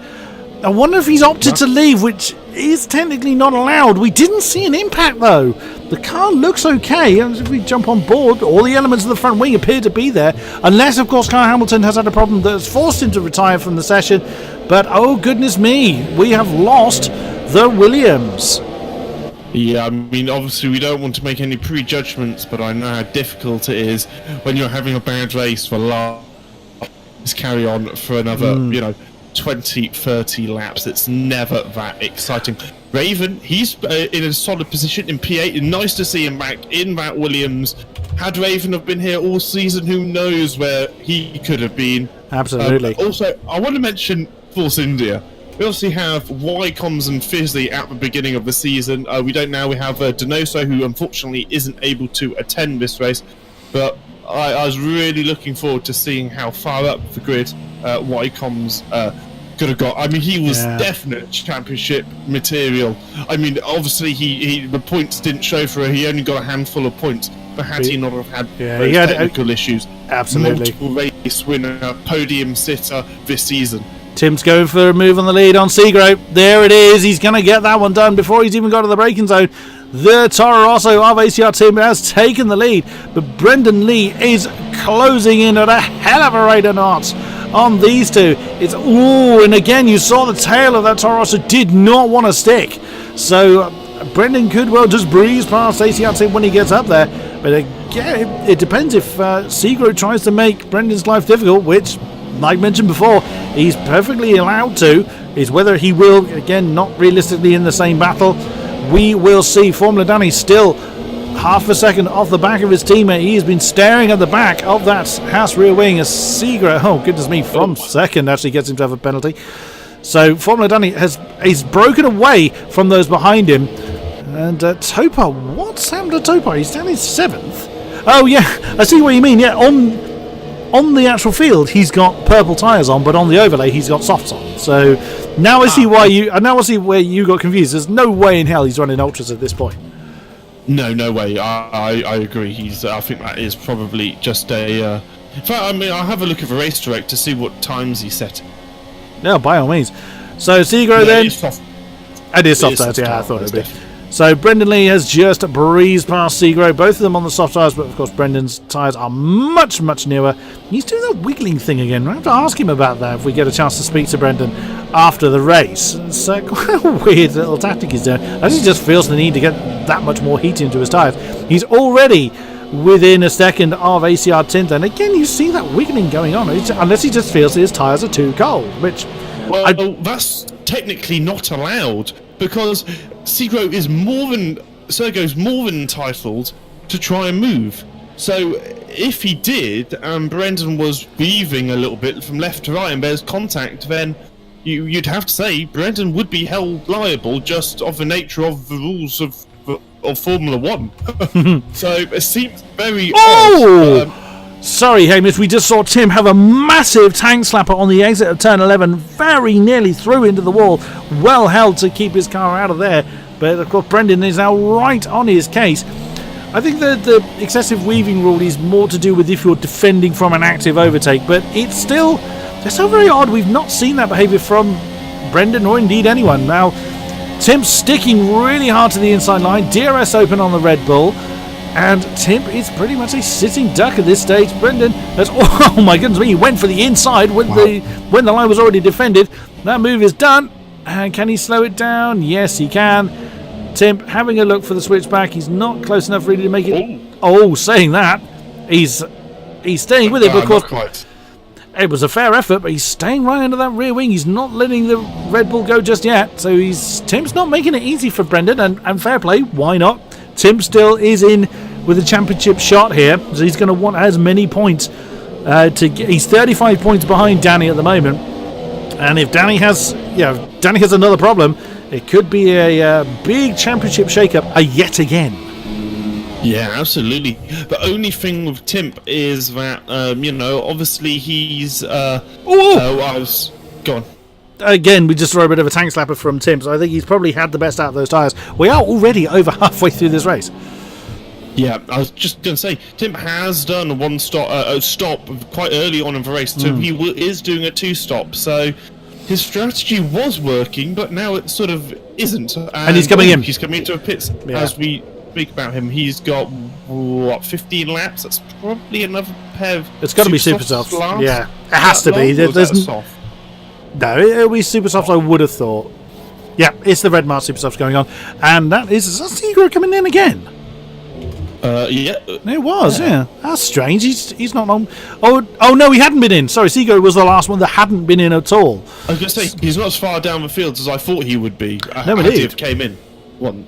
I wonder if he's opted to leave, which is technically not allowed. We didn't see an impact, though. The car looks okay. And if we jump on board, all the elements of the front wing appear to be there. Unless, of course, Kyle Hamilton has had a problem that has forced him to retire from the session. But, oh, goodness me, we have lost the Williams. Yeah, I mean, obviously we don't want to make any prejudgments, but I know how difficult it is when you're having a bad race for carry on for another, 20, 30 laps. It's never that exciting. Raven, he's in a solid position in P8. Nice to see him back in that Williams. Had Raven have been here all season, who knows where he could have been. Absolutely. Also, I want to mention Force India. We obviously have Wycombs and Fisley at the beginning of the season. We don't now. We have Donoso, who unfortunately isn't able to attend this race. But I was really looking forward to seeing how far up the grid Wycombs could have got. I mean, he was definite championship material. I mean, obviously the points didn't show for it. He only got a handful of points. But had he not have had those technical issues, absolutely, multiple race winner, podium sitter this season. Tim's going for a move on the lead on Seagrove. There it is. He's going to get that one done before he's even got to the braking zone. The Toro Rosso of ACR Team has taken the lead, but Brendan Lee is closing in at a hell of a rate of knots on these two. It's and again you saw the tail of that Toro Rosso did not want to stick. So Brendan could well just breeze past ACR Team when he gets up there. But again, it depends if Seagrove tries to make Brendan's life difficult, which, like mentioned before, he's perfectly allowed to. Is whether he will, again, not realistically in the same battle. We will see. Formula Danny still half a second off the back of his teammate. He has been staring at the back of that Haas rear wing as Seagrove, oh goodness me, from second actually gets him to have a penalty. So Formula Danny he's broken away from those behind him. And Topar, what's happened to Topar? He's down in 7th. Oh yeah, I see what you mean. Yeah, on the actual field he's got purple tyres on, but on the overlay he's got softs on. So now I see why I see where you got confused. There's no way in hell he's running ultras at this point. No way. I agree. I think that is probably just a. In fact, I mean, I'll have a look at the race direct to see what times he set. Yeah, by all means. So Seagrove then. It is soft tyres. Yeah, I thought it would be. So Brendan Lee has just breezed past Seagrove, both of them on the soft tyres, but of course Brendan's tyres are much, much newer. He's doing that wiggling thing again. We'll have to ask him about that if we get a chance to speak to Brendan after the race. It's quite a weird little tactic he's doing. I think he just feels the need to get that much more heat into his tyres. He's already within a second of ACR Tint, and again you see that wiggling going on, unless he just feels his tyres are too cold, which... Well, that's technically not allowed, because Sergo's more than entitled to try and move. So if he did, and Brendan was weaving a little bit from left to right and there's contact, then you'd have to say Brendan would be held liable just of the nature of the rules of Formula 1. So it seems very odd. Sorry, Hamish, we just saw Tim have a massive tank slapper on the exit of turn 11, very nearly through into the wall, well held to keep his car out of there, but of course Brendan is now right on his case. I think the excessive weaving rule is more to do with if you're defending from an active overtake, but it's still very odd. We've not seen that behaviour from Brendan or indeed anyone. Now, Tim's sticking really hard to the inside line, DRS open on the Red Bull, and Tim is pretty much a sitting duck at this stage. Brendan has, oh my goodness me, he went for the inside when the line was already defended. That move is done. And can he slow it down? Yes, he can. Tim having a look for the switchback. He's not close enough really to make it. Oh, saying that, he's staying with it, but of course it was a fair effort, but he's staying right under that rear wing. He's not letting the Red Bull go just yet. So Tim's not making it easy for Brendan, and fair play, why not? Tim still is in with a championship shot here, so he's going to want as many points he's 35 points behind Danny at the moment, and if Danny has another problem, it could be a big championship shake-up yet again. Yeah, absolutely. The only thing with Tim is that obviously he's go on. Again, we just saw a bit of a tank slapper from Tim, so I think he's probably had the best out of those tyres. We are already over halfway through this race. Yeah, I was just going to say, Tim has done a stop quite early on in the race, so he is doing a 2-stop. So his strategy was working, but now it sort of isn't. And he's coming in. He's coming into a pits as we speak about him. He's got, what, 15 laps? That's probably another pair of It's got to be super softs. Yeah, it has to be. There's soft? No, it'll be super softs, I would have thought. Yeah, it's the Red Mart super softs going on. And that is Segro coming in again. Yeah. It was, yeah. That's strange. He's not on. Oh no, he hadn't been in. Sorry, Segro was the last one that hadn't been in at all. I was going to say, he's not as far down the field as I thought he would be. No, indeed. Came in. One.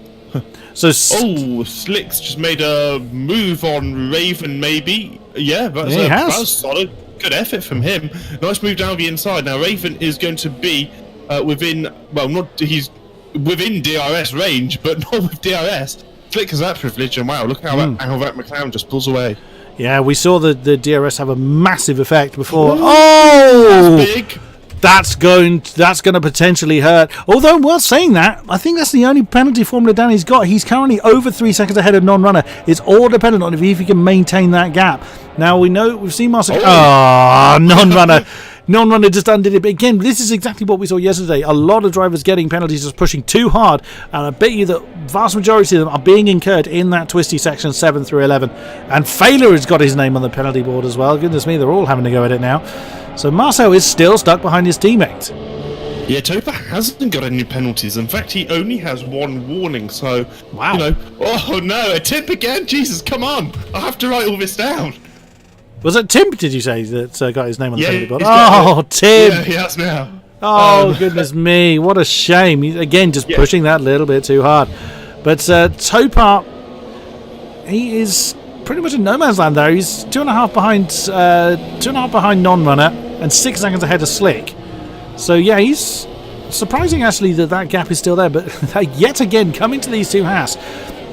So Slick's just made a move on Raven, maybe. Yeah, that's solid. Good effort from him. Nice move down the inside. Now Raven is going to be he's within DRS range, but not with DRS. Slick has that privilege, and wow, look how that McLaren just pulls away. Yeah, we saw the DRS have a massive effect before. Oh, that's big. That's going to potentially hurt. Although, while saying that, I think that's the only penalty Formula Danny's got. He's currently over 3 seconds ahead of non-runner. It's all dependent on if he can maintain that gap. Now, we've seen Marcel... non-runner. Non-runner just undid it. But again, this is exactly what we saw yesterday. A lot of drivers getting penalties, just pushing too hard. And I bet you that vast majority of them are being incurred in that twisty section 7 through 11. And Failer has got his name on the penalty board as well. Goodness me, they're all having to go at it now. So Marcel is still stuck behind his teammate. Yeah, Topa hasn't got any penalties. In fact, he only has one warning. So, wow. Oh no, a tip again? Jesus, come on. I have to write all this down. Was it Tim, did you say, that got his name on the penalty board? Oh, Tim! Yeah, he has now. Oh, goodness me. What a shame. He's, again, just pushing that little bit too hard. But Topar, he is pretty much in no man's land there. He's 2.5 behind non-runner and 6 seconds ahead of Slick. So, yeah, he's surprising, actually, that gap is still there. But yet again, coming to these two Haas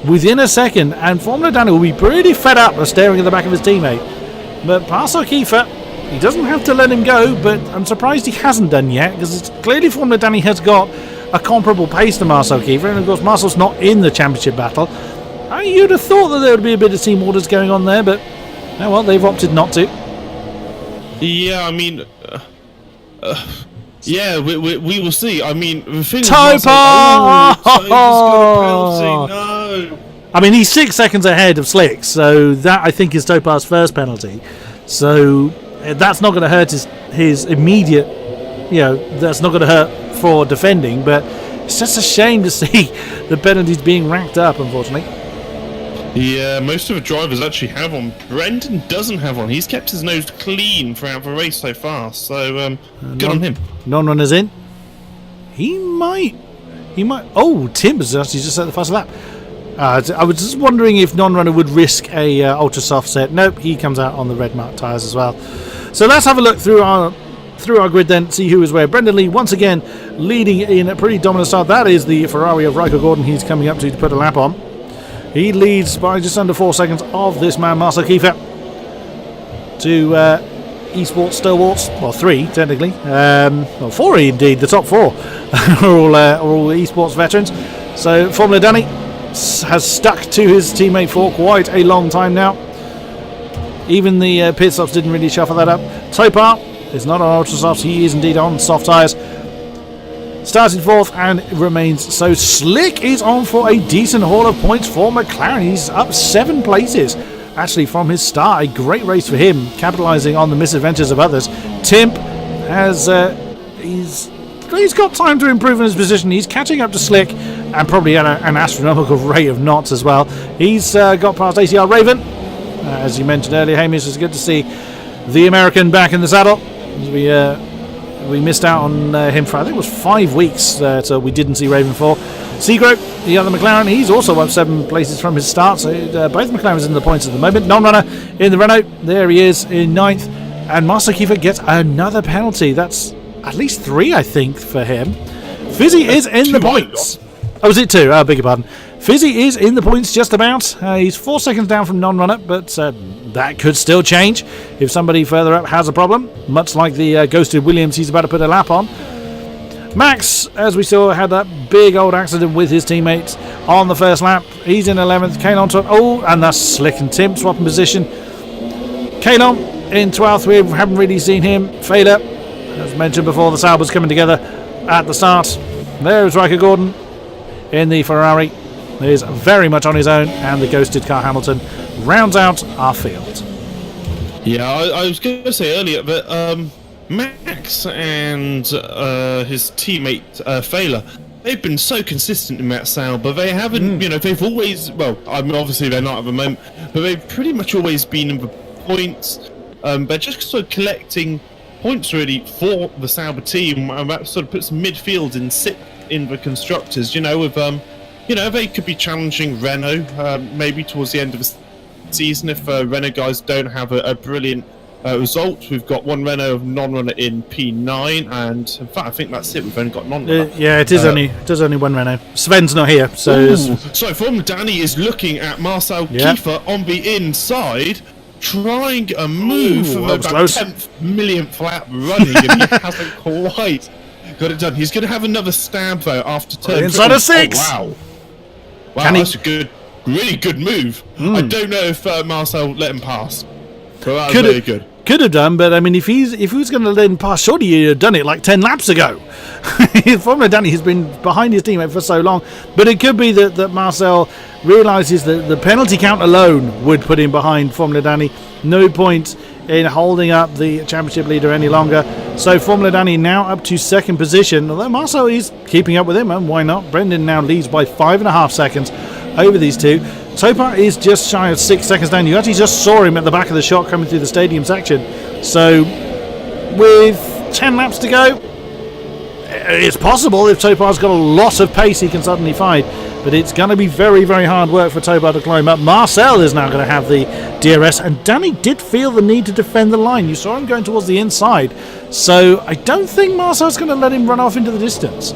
within a second, and Formula Danny will be pretty fed up of staring at the back of his teammate. But Marcel Kiefer, he doesn't have to let him go, but I'm surprised he hasn't done yet, because it's clearly Formula Danny has got a comparable pace to Marcel Kiefer, and of course Marcel's not in the championship battle. You'd have thought that there would be a bit of team orders going on there, but they've opted not to. Yeah, I mean, yeah, we will see. I mean, the thing Topar! No. I mean, he's 6 seconds ahead of Slick, so that I think is Topar's first penalty. So that's not going to hurt his immediate, that's not going to hurt for defending, but it's just a shame to see the penalties being racked up, unfortunately. Yeah, most of the drivers actually have one. Brendan doesn't have one. He's kept his nose clean throughout the race so far, so good on him. Non-runner's in. He might. Oh, Tim has actually just set the fast lap. I was just wondering if non-runner would risk a ultra soft set. Nope, he comes out on the red mark tyres as well. So let's have a look through our grid then, see who is where. Brendan Lee once again leading in a pretty dominant start. That is the Ferrari of Rico Gordon he's coming up to put a lap on. He leads by just under 4 seconds of this man Marcel Kiefer to eSports stalwarts. Well, 3 technically. 4 indeed. The top 4 are all eSports veterans. So Formula Danny has stuck to his teammate for quite a long time now. Even the pit stops didn't really shuffle that up. Topar is not on ultra softs, he is indeed on soft tyres. Starting 4th and remains so. Slick is on for a decent haul of points for McLaren. He's up 7 places actually from his start. A great race for him, capitalising on the misadventures of others. Timp has he's got time to improve in his position. He's catching up to Slick and probably at an astronomical rate of knots as well. He's got past ACR Raven. As you mentioned earlier, Hamish, it's good to see the American back in the saddle. We missed out on him for, I think it was 5 weeks, so we didn't see Raven for. Segro, the other McLaren, he's also up 7 places from his start, so both McLarens in the points at the moment. Non-runner in the Renault, there he is in 9th, and Marcel Kiefer gets another penalty. That's at least 3, I think, for him. Fizzy is in the points. Oh, was it 2? Oh, beg your pardon. Fizzy is in the points just about. He's 4 seconds down from non-runner, but that could still change if somebody further up has a problem, much like the ghosted Williams he's about to put a lap on. Max, as we saw, had that big old accident with his teammates on the first lap. He's in 11th. Kalon top. Oh, and that's Slick and Tim swapping position. Kalon in 12th. We haven't really seen him. Failer As mentioned before, the Saubers coming together at the start. There's Riker Gordon in the Ferrari. He's very much on his own, and the ghosted car Hamilton rounds out our field. Yeah, I was going to say earlier that Max and his teammate Failer, they've been so consistent in that Sauber. They haven't, they've always, well, I mean, obviously they're not at the moment, but they've pretty much always been in the points. They're just sort of collecting points really for the Sauber team, and that sort of puts midfield in the constructors. With they could be challenging Renault maybe towards the end of the season if Renault guys don't have a brilliant result. We've got one Renault non-runner in P9, and in fact I think that's it. We've only got non-runner. Yeah, it is only one Renault. Sven's not here, so Formula Danny is looking at Marcel Kiefer on the inside, trying a move for about 10th millionth lap running, and he hasn't quite got it done. He's going to have another stab though after turn. Inside of 6. Wow, that's a really good move. I don't know if Marcel let him pass. So that was really good. Could have done, but I mean, if he was going to let him pass, surely he'd have done it like 10 laps ago. Formula Danny has been behind his teammate for so long, but it could be that Marcel realises that the penalty count alone would put him behind Formula Danny. No point in holding up the championship leader any longer. So Formula Danny now up to second position, although Marcel is keeping up with him, and why not? Brendan now leads by 5.5 seconds over these two. Topar is just shy of 6 seconds down. You actually just saw him at the back of the shot coming through the stadium section. So with 10 laps to go, it's possible if Topar's got a lot of pace he can suddenly find, but it's going to be very, very hard work for Topar to climb up. Marcel is now going to have the DRS, and Danny did feel the need to defend the line. You saw him going towards the inside, so I don't think Marcel's going to let him run off into the distance.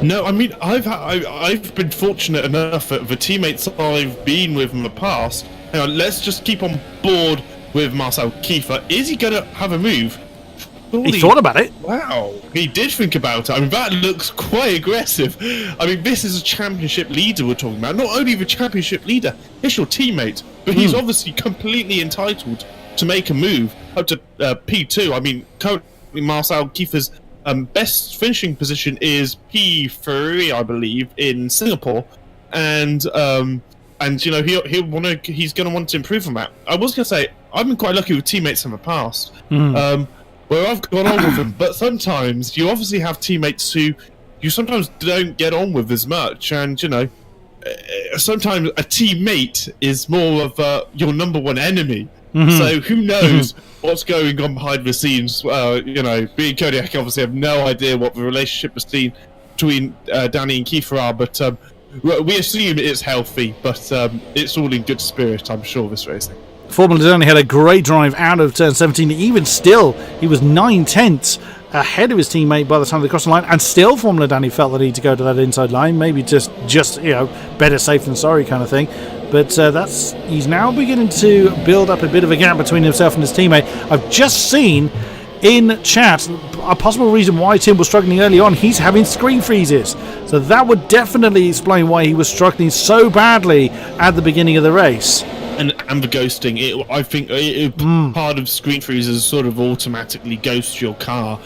No, I mean, I've been fortunate enough that the teammates I've been with in the past. Hang on, let's just keep on board with Marcel Kiefer. Is he going to have a move? Surely, he thought about it. Wow, he did think about it. I mean, that looks quite aggressive. I mean, this is a championship leader we're talking about. Not only the championship leader, it's your teammate. But he's obviously completely entitled to make a move up to P2. I mean, currently Marcel Kiefer's best finishing position is P3, I believe, in Singapore, and he's going to want to improve on that. I was going to say I've been quite lucky with teammates in the past, where I've gone on with them, but sometimes you obviously have teammates who you sometimes don't get on with as much, and sometimes a teammate is more of your number one enemy. So who knows what's going on behind the scenes? Being Kodiak, obviously have no idea what the relationship between Danny and Kiefer are, but we assume it's healthy, but it's all in good spirit, I'm sure, this racing. Formula Danny had a great drive out of turn 17. Even still, he was 9/10 ahead of his teammate by the time they crossed the line, and still Formula Danny felt the need to go to that inside line. Maybe just better safe than sorry kind of thing. But he's now beginning to build up a bit of a gap between himself and his teammate. I've just seen in chat a possible reason why Tim was struggling early on. He's having screen freezes, so that would definitely explain why he was struggling so badly at the beginning of the race. And the ghosting, I think part of screen freezes sort of automatically ghost your car.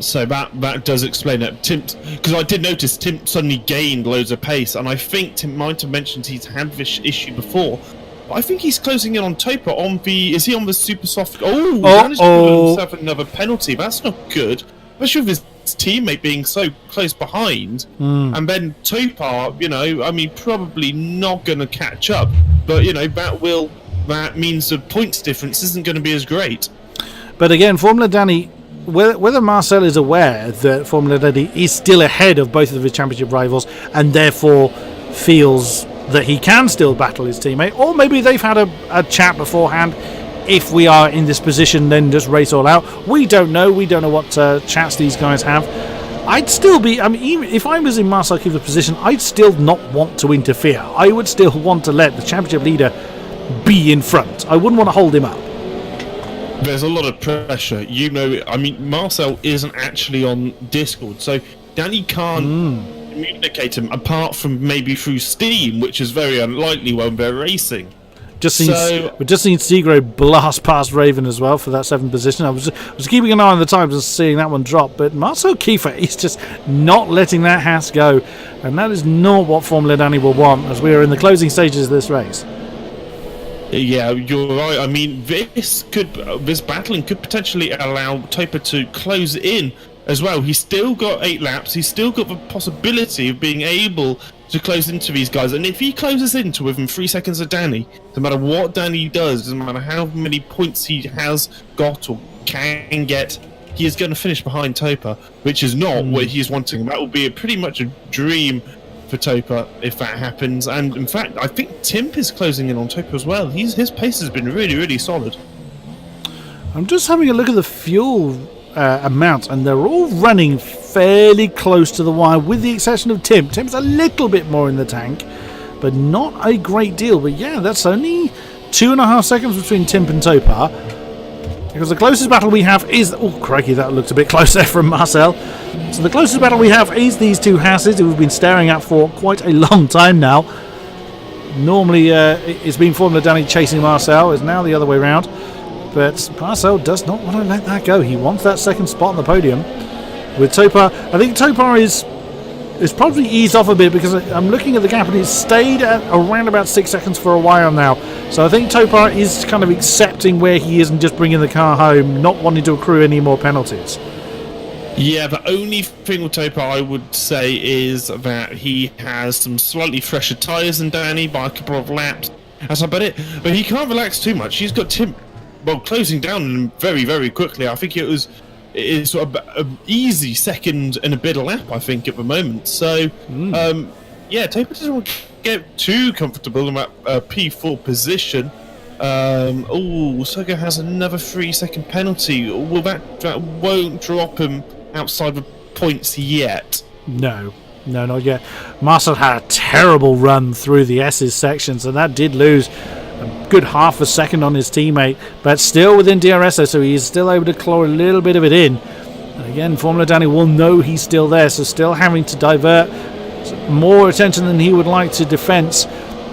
So that does explain it. Tim, because I did notice Tim suddenly gained loads of pace, and I think Tim might have mentioned he's had this issue before. But I think he's closing in on Topar is he on the super soft? He's given himself another penalty. That's not good, especially with his teammate being so close behind. And then Topar, probably not going to catch up. But that means the points difference isn't going to be as great. But again, Formula Danny, whether Marcel is aware that Formula Danny is still ahead of both of his championship rivals and therefore feels that he can still battle his teammate, or maybe they've had a chat beforehand. If we are in this position, then just race all out. We don't know what chats these guys have. I'd still be, even if I was in Marcel Kiefer's position, I'd still not want to interfere. I would still want to let the championship leader be in front. I wouldn't want to hold him up. There's a lot of pressure. Marcel isn't actually on Discord, so Danny can't communicate him apart from maybe through Steam, which is very unlikely when they're racing. just seen Segro blast past Raven as well for that 7th position. I was keeping an eye on the times and seeing that one drop, but Marcel Kiefer is just not letting that Haas go, and that is not what Formula Danny will want as we are in the closing stages of this race. Yeah, you're right. I mean, this battling could potentially allow Topa to close in as well. He's still got 8 laps. He's still got the possibility of being able to close into these guys. And if he closes into within 3 seconds of Danny, no matter what Danny does, doesn't matter how many points he has got or can get, he is going to finish behind Topa, which is not what he's wanting. That will be pretty much a dream for Topa if that happens. And in fact, I think Timp is closing in on Topa as well. His pace has been really, really solid. I'm just having a look at the fuel amount, and they're all running fairly close to the wire, with the exception of Timp. Timp's a little bit more in the tank, but not a great deal. But yeah, that's only 2.5 seconds between Timp and Topa, because the closest battle we have is... Oh, crikey, that looked a bit close there from Marcel. So the closest battle we have is these two Hasses who we've been staring at for quite a long time now. Normally it's been Formula Danny chasing Marcel. It's now the other way around. But Marcel does not want to let that go. He wants that second spot on the podium. With Topa, I think Topa is probably eased off a bit, because I'm looking at the gap and it's stayed at around about 6 seconds for a while now. So I think Topa is kind of accepting where he is and just bringing the car home, not wanting to accrue any more penalties. Yeah, the only thing with Topa I would say is that he has some slightly fresher tyres than Danny by a couple of laps. That's about it. But he can't relax too much. He's got Tim closing down very, very quickly. I think it is sort of an easy second and a bit of lap, I think, at the moment. So, yeah, Topa doesn't want to get too comfortable in that P4 position. Sogo has another 3-second penalty. Well, that won't drop him outside the points yet. No, not yet. Marcel had a terrible run through the S's sections, and that did lose a good half a second on his teammate, but still within DRS, so he is still able to claw a little bit of it in. And again, Formula Danny will know he's still there, so still having to divert more attention than he would like to defence.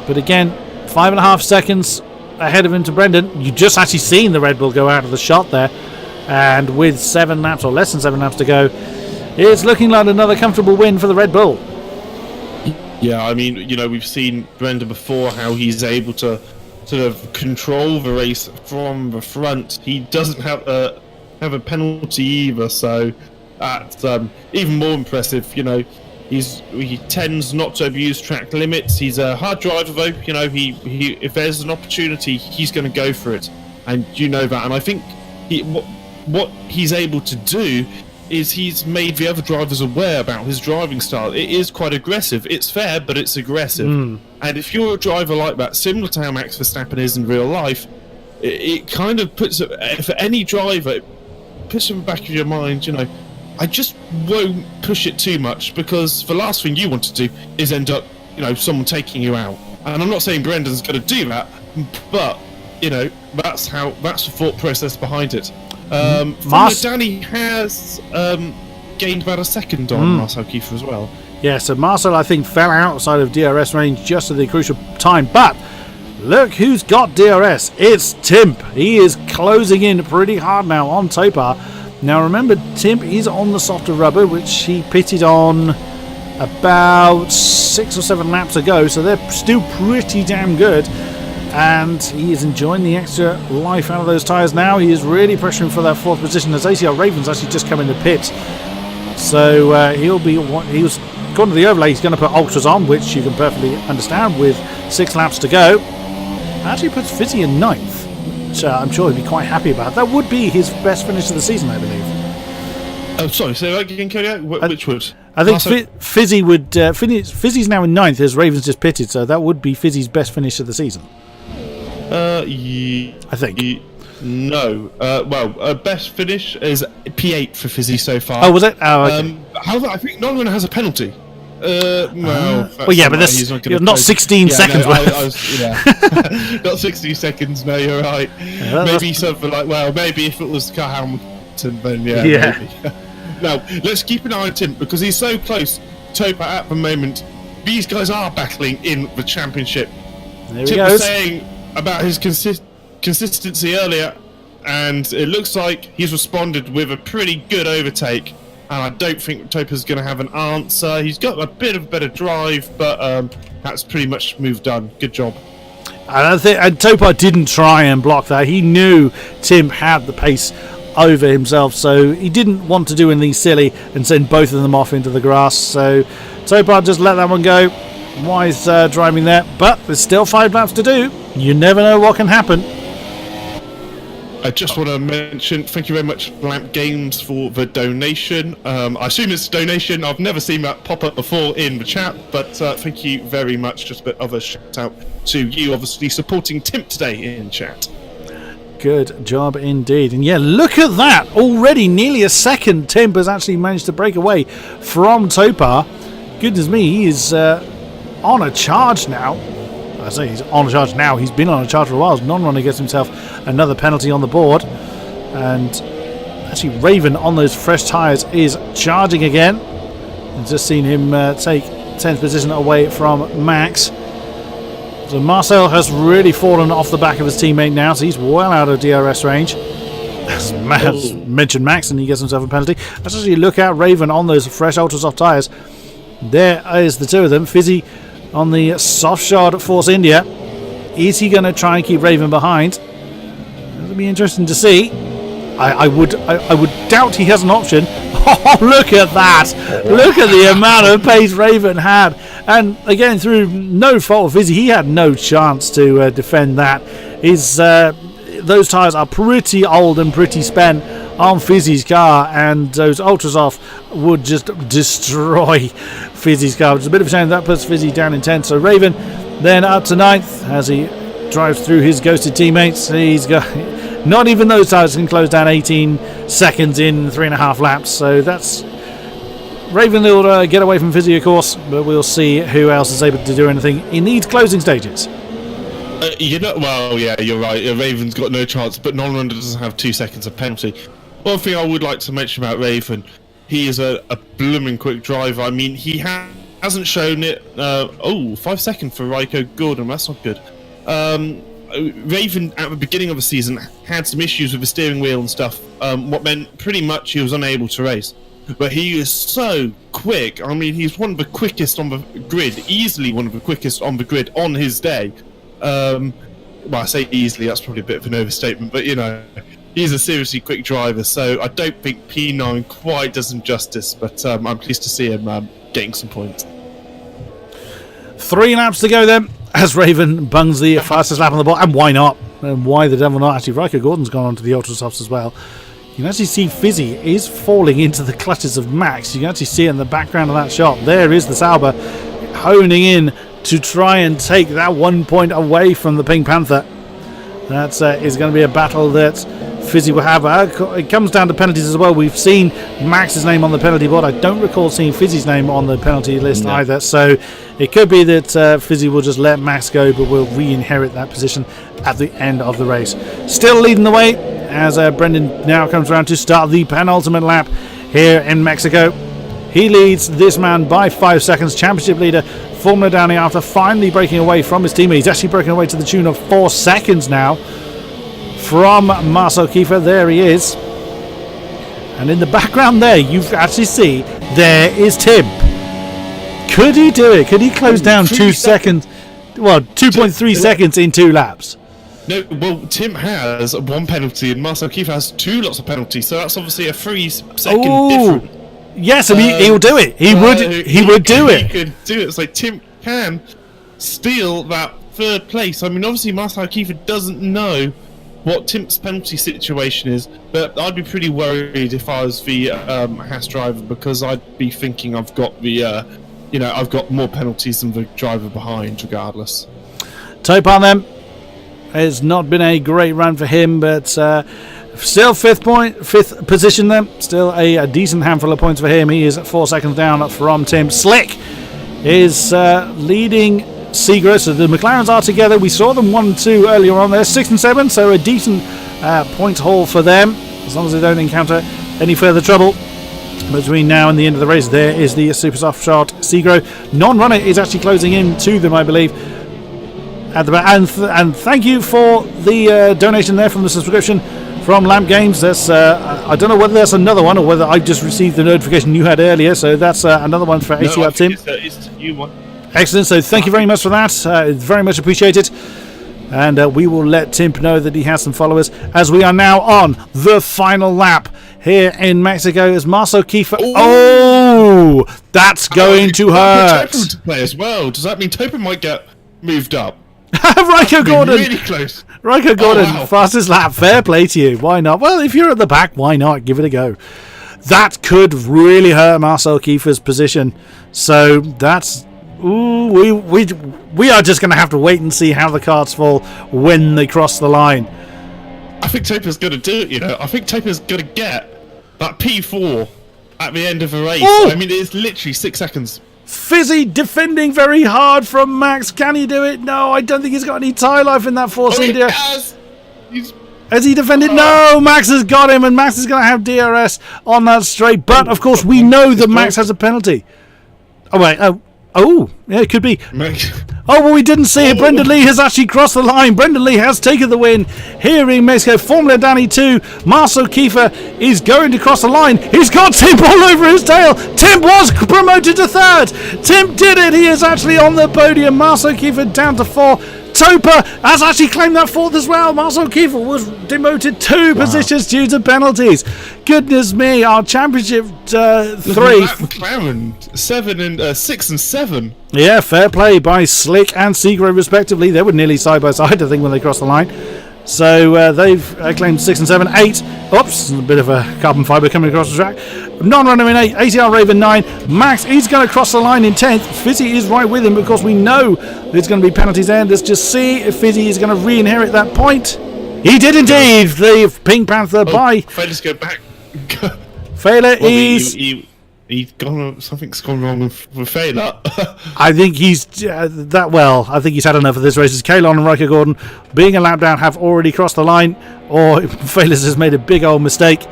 But again, 5.5 seconds ahead of him to Brendan. You just actually seen the Red Bull go out of the shot there, and with 7 laps or less than 7 laps to go, it's looking like another comfortable win for the Red Bull. Yeah, I mean, we've seen Brendan before, how he's able to sort of control the race from the front. He doesn't have a penalty either, so that's even more impressive. He tends not to abuse track limits. He's a hard driver, though. He if there's an opportunity, he's going to go for it, and that. And I think what he's able to do is he's made the other drivers aware about his driving style. It is quite aggressive. It's fair, but it's aggressive. And if you're a driver like that, similar to how Max Verstappen is in real life, it kind of puts it, for any driver, it puts in the back of your mind, I just won't push it too much, because the last thing you want to do is end up, someone taking you out. And I'm not saying Brendan's going to do that, but, that's the thought process behind it. Danny has gained about a second on Marcel Kiefer as well. Yeah, so Marcel, I think, fell outside of DRS range just at the crucial time. But look who's got DRS. It's Timp. He is closing in pretty hard now on Topa. Now remember, Timp is on the softer rubber, which he pitted on about 6 or 7 laps ago. So they're still pretty damn good. And he is enjoying the extra life out of those tyres now. He is really pressuring for that 4th position, as ACR Raven's actually just come in the pit. So according to the overlay, he's going to put ultras on, which you can perfectly understand with 6 laps to go. Actually puts Fizzy in 9th, which I'm sure he'd be quite happy about. That would be his best finish of the season, I believe. Oh, sorry, say that again, Kodiak? Which would? I think Fizzy would finish. Fizzy's now in 9th, as Raven's just pitted, so that would be Fizzy's best finish of the season. I think. No. Best finish is P8 for Fizzy so far. Oh, was it? Oh, okay. However, I think Nolan has a penalty. But that's not 16 seconds worth. Not 16 seconds, no, you're right. Yeah, maybe something like, maybe if it was Carl Hamilton, then maybe. Now, let's keep an eye on Tim, because he's so close. Topa at the moment, these guys are battling in the championship. There he goes. about his consistency earlier, and it looks like he's responded with a pretty good overtake. And I don't think Topa's going to have an answer. He's got a bit of better drive, but that's pretty much move done. Good job. And Topa didn't try and block that. He knew Tim had the pace over himself, so he didn't want to do anything silly and send both of them off into the grass. So Topa just let that one go. Wise driving there, but there's still 5 laps to do. You never know what can happen. I just want to mention, thank you very much, Lamp Games, for the donation. I assume it's a donation. I've never seen that pop up before in the chat, but thank you very much. Just a bit of a shout out to you, obviously supporting Tim today in chat. Good job indeed. And yeah, look at that. Already nearly a second, Tim has actually managed to break away from Topa. Goodness me, he is on a charge now. I say he's on a charge now. He's been on a charge for a while. Non-runner gets himself another penalty on the board. And actually Raven on those fresh tyres is charging again. I've just seen him take 10th position away from Max. So Marcel has really fallen off the back of his teammate now, so he's well out of DRS range. As mentioned Max, and he gets himself a penalty. Let's actually look at Raven on those fresh ultra soft tyres. There is the two of them. Fizzy on the soft shod Force India. Is he going to try and keep Raven behind? It'll be interesting to see. I would doubt he has an option. Oh, look at that! Look at the amount of pace Raven had. And again, through no fault of Fizzy, he had no chance to defend that. Those tyres are pretty old and pretty spent on Fizzy's car, and those ultras off would just destroy Fizzy's car. It's a bit of a shame that puts Fizzy down in 10th. So Raven then up to 9th as he drives through his ghosted teammates. He's got not even those tyres can close down 18 seconds in 3.5 laps. So that's Raven will get away from Fizzy, of course, but we'll see who else is able to do anything in these closing stages. Well, yeah, you're right. Raven's got no chance, but non-runner doesn't have 2 seconds of penalty. One thing I would like to mention about Raven, he is a blooming quick driver. I mean, he hasn't shown it. 5 seconds for Raiko Gordon. That's not good. Raven, at the beginning of the season, had some issues with the steering wheel and stuff, what meant pretty much he was unable to race. But he is so quick. I mean, he's one of the quickest on the grid, easily one of the quickest on the grid on his day. Well, I say easily, that's probably a bit of an overstatement, but you know, he's a seriously quick driver, so I don't think P9 quite does him justice, but I'm pleased to see him getting some points. 3 laps to go then, as Raven bungs the fastest lap on the board, and why not? And why the devil not? Actually, Raiko Gordon's gone on to the Ultra Softs as well. You can actually see Fizzy is falling into the clutches of Max. You can actually see it in the background of that shot. There is the Sauber honing in to try and take that 1 point away from the Pink Panther. That is going to be a battle that Fizzy will have. It comes down to penalties as well. We've seen Max's name on the penalty board. I don't recall seeing Fizzy's name on the penalty list either. So it could be that Fizzy will just let Max go, but will re-inherit that position at the end of the race. Still leading the way as Brendan now comes around to start the penultimate lap here in Mexico. He leads this man by 5 seconds. Championship leader Formula Downey, after finally breaking away from his teammate. He's actually broken away to the tune of 4 seconds now from Marcel Kiefer. There he is. And in the background there, you actually see there is Tim. Could he do it? Could he close down 2 seconds? Well, 2.3 seconds in 2 laps. No, well, Tim has 1 penalty and Marcel Kiefer has 2 lots of penalties, so that's obviously a 3-second difference. Yes, I mean, he'll do it. He would do it. He could do it. It's like Tim can steal that 3rd place. I mean, obviously, Marcel Kiefer doesn't know what Tim's penalty situation is, but I'd be pretty worried if I was the Haas driver, because I'd be thinking I've got the, I've got more penalties than the driver behind, regardless. Topan then. It's not been a great run for him, but still 5th position then. Still a decent handful of points for him. He is 4 seconds down from Tim. Slick is leading Segro, so the McLarens are together. We saw them 1 and 2 earlier on there, 6 and 7, so a decent point haul for them, as long as they don't encounter any further trouble. Between now and the end of the race, there is the super soft shot Segro. Non-runner is actually closing in to them, I believe. at the back. And thank you for the donation there from the subscription from Lamp Games. That's I don't know whether that's another one or whether I just received the notification you had earlier. So that's another one for ACR Tim. It's a new one. Excellent. So thank you very much for that. It's very much appreciated. And we will let Tim know that he has some followers as we are now on the final lap here in Mexico as Marcel Kiefer. Oh, that's going to hurt. To play as well. Does that mean Topa might get moved up? Raiko Gordon. Really close. Raiko Gordon, wow. fastest lap. Fair play to you. Why not? Well, if you're at the back, why not? Give it a go. That could really hurt Marcel Kiefer's position. So that's... Ooh, we are just going to have to wait and see how the cards fall when they cross the line. I think Topa's going to do it, you know. I think Topa's going to get that P4 at the end of a race. Ooh. I mean, it's literally 6 seconds. Fizzy defending very hard from Max. Can he do it? No, I don't think he's got any tie life in that Force India. Has he defended? No, Max has got him, and Max is going to have DRS on that straight. But, of course, we know that Max has a penalty. Oh, wait. Oh, yeah, it could be. Oh, well, we didn't see it. Brendan Lee has actually crossed the line. Brendan Lee has taken the win here in Mexico. Formula Danny 2. Marcel Kiefer is going to cross the line. He's got Tim all over his tail. Tim was promoted to 3rd. Tim did it. He is actually on the podium. Marcel Kiefer down to 4. Topa has actually claimed that 4th as well. Marcel Kiefer was demoted 2 positions due to penalties. Goodness me, our championship 3. McLaren 6 and 7. Yeah, fair play by Slick and Segro respectively. They were nearly side by side, I think, when they crossed the line. So they've claimed 6 and 7. 8. Oops, a bit of a carbon fibre coming across the track. Non-runner in 8. ACR Raven 9. Max, he's going to cross the line in 10th. Fizzy is right with him because we know there's going to be penalties there. Let's just see if Fizzy is going to re-inherit that point. He did indeed. The Pink Panther by... Let's go back. Failer is... He's gone. Something's gone wrong with Failer. I think he's I think he's had enough of this race. Kalon and Raiko Gordon, being a lap down, have already crossed the line, or Failers has made a big old mistake.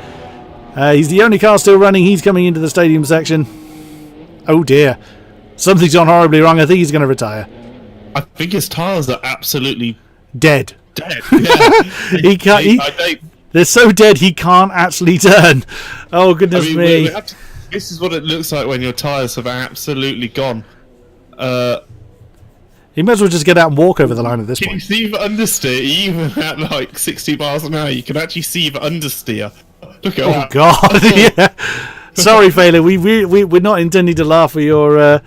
He's the only car still running. He's coming into the stadium section. Oh dear, something's gone horribly wrong. I think he's going to retire. I think his tyres are absolutely dead. Yeah. He can't. They're so dead he can't actually turn. Oh goodness me. This is what it looks like when your tyres have absolutely gone. He might as well just get out and walk over the line at this point. You see the understeer, even at like 60 miles an hour, you can actually see the understeer. Look at that. God, yeah. Sorry, Failer, we're not intending to laugh at your...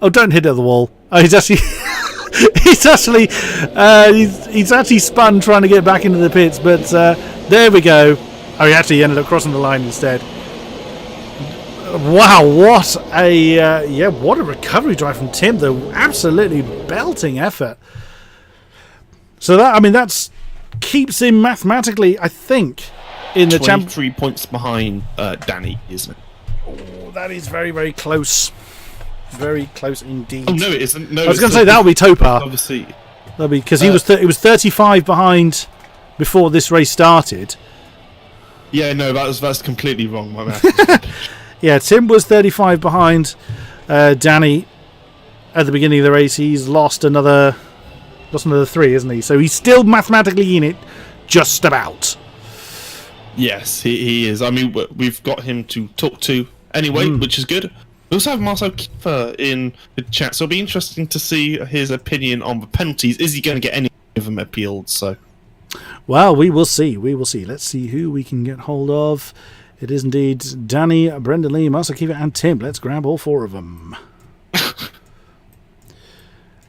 Oh, don't hit it at the wall. Oh, he's actually... he's actually spun trying to get back into the pits, but there we go. Oh, he actually ended up crossing the line instead. Wow, what a recovery drive from Tim, though. Absolutely belting effort. So that keeps him mathematically, I think, in the 23 points behind Danny, isn't it? Oh, that is very, very close. Very close indeed. Oh no, it isn't. No, I was going to say that'll be Topa. Obviously, that'll be because he was 35 behind before this race started. Yeah, no, that's completely wrong, my man. Yeah, Tim was 35 behind Danny at the beginning of the race. He's lost another 3, isn't he? So he's still mathematically in it, just about. Yes, he is. I mean, we've got him to talk to anyway, which is good. We also have Marcel Kiefer in the chat, so it'll be interesting to see his opinion on the penalties. Is he going to get any of them appealed? So, well, we will see. We will see. Let's see who we can get hold of. It is indeed Danny, Brendan Lee, Marcel Kiefer, and Tim. Let's grab all 4 of them.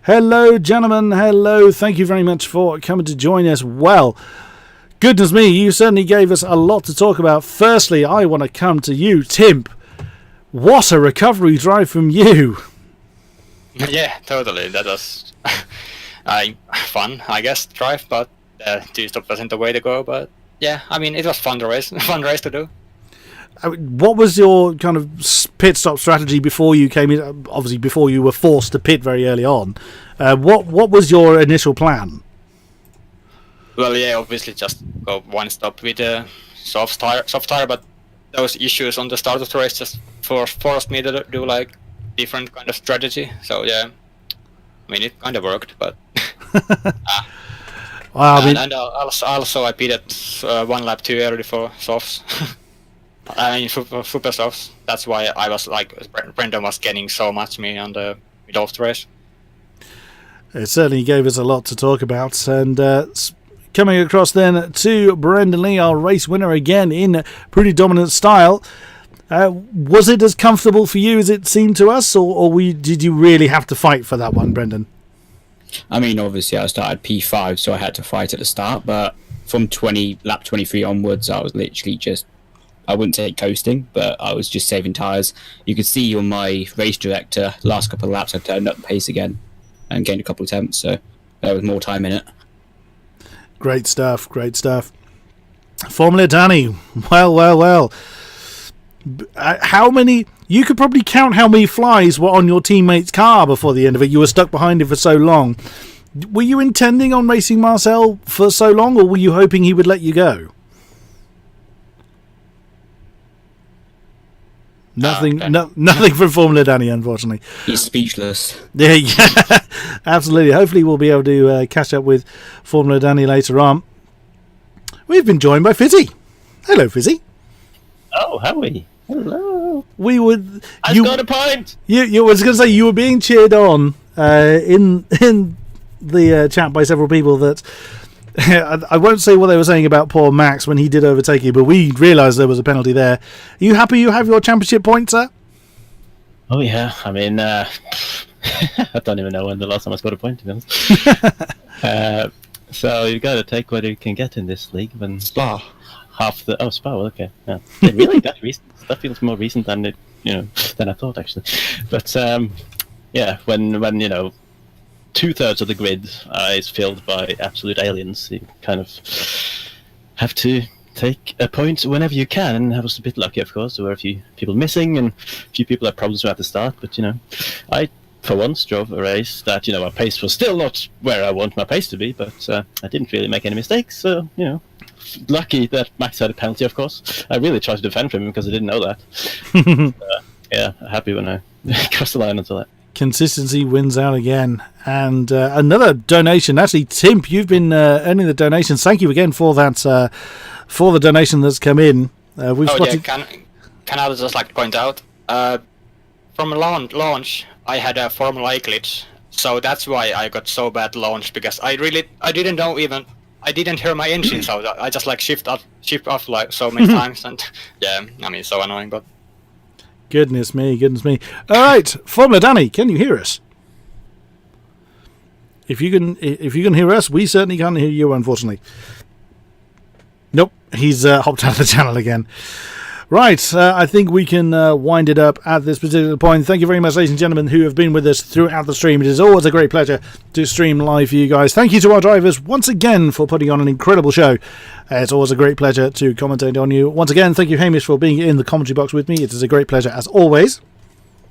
Hello, gentlemen. Hello. Thank you very much for coming to join us. Well, goodness me, you certainly gave us a lot to talk about. Firstly, I want to come to you, Tim. What a recovery drive from you. Yeah, totally. That was fun, I guess, drive, but 2-stop wasn't the way to go. But yeah, I mean, it was fun race to do. What was your kind of pit stop strategy before you came in? Obviously, before you were forced to pit very early on. What was your initial plan? Well, yeah, obviously just go one stop with a soft tire, but those issues on the start of the race just forced me to do like different kind of strategy. So yeah, I mean, it kind of worked, but Well, I mean, and also I pitted 1 lap too early for softs. I mean, for super softs. That's why I was like, Brendan was getting so much me on the middle of the race. it certainly gave us a lot to talk about. And coming across then to Brendan Lee, our race winner again in pretty dominant style. Was it as comfortable for you as it seemed to us, or did you really have to fight for that one, Brendan? I mean, obviously I started P5, so I had to fight at the start, but from lap 23 onwards, I was literally just, I wouldn't say coasting, but I was just saving tyres. You could see on my race director, last couple of laps, I turned up the pace again and gained a couple of temps, so there was more time in it. Great stuff, great stuff. Formula Danny, well. How many... You could probably count how many flies were on your teammate's car before the end of it. You were stuck behind him for so long. Were you intending on racing Marcel for so long, or were you hoping he would let you go? Nothing, nothing from Formula Danny, unfortunately. He's speechless. Yeah, absolutely. Hopefully we'll be able to catch up with Formula Danny later on. We've been joined by Fizzy. Hello, Fizzy. Oh, have we? Hello. We would. I've got a point. You was going to say you were being cheered on in the chat by several people that I won't say what they were saying about poor Max when he did overtake you, but we realised there was a penalty there. Are you happy you have your championship point, sir? Oh yeah, I mean, I don't even know when the last time I scored a point, to be honest. So you've got to take what you can get in this league. When Spa. Spa. Well, okay. Yeah. Really, that recent? That feels more recent than it, than I thought actually. But yeah, when 2/3 of the grid is filled by absolute aliens, you kind of have to take a point whenever you can. And I was a bit lucky, of course. There were a few people missing, and a few people had problems at the start. But I for once drove a race that my pace was still not where I want my pace to be, but I didn't really make any mistakes. So lucky that Max had a penalty, of course. I really tried to defend from him because I didn't know that. Yeah, happy when I crossed the line until that. Consistency wins out again. And another donation. Actually, Timp, you've been earning the donations. Thank you again for that, for the donation that's come in. We've spotted... Can I just point out, from launch, I had a Formula E glitch. So that's why I got so bad launch, because I didn't know even... I didn't hear my engine, so I just shift off like so many times, and yeah, I mean, so annoying, but... Goodness me. All right, Formula Danny, can you hear us? If you can hear us, we certainly can't hear you, unfortunately. Nope, he's hopped out of the channel again. Right, I think we can wind it up at this particular point. Thank you very much, ladies and gentlemen, who have been with us throughout the stream. It is always a great pleasure to stream live for you guys. Thank you to our drivers once again for putting on an incredible show. It's always a great pleasure to commentate on you. Once again, thank you, Hamish, for being in the commentary box with me. It is a great pleasure, as always.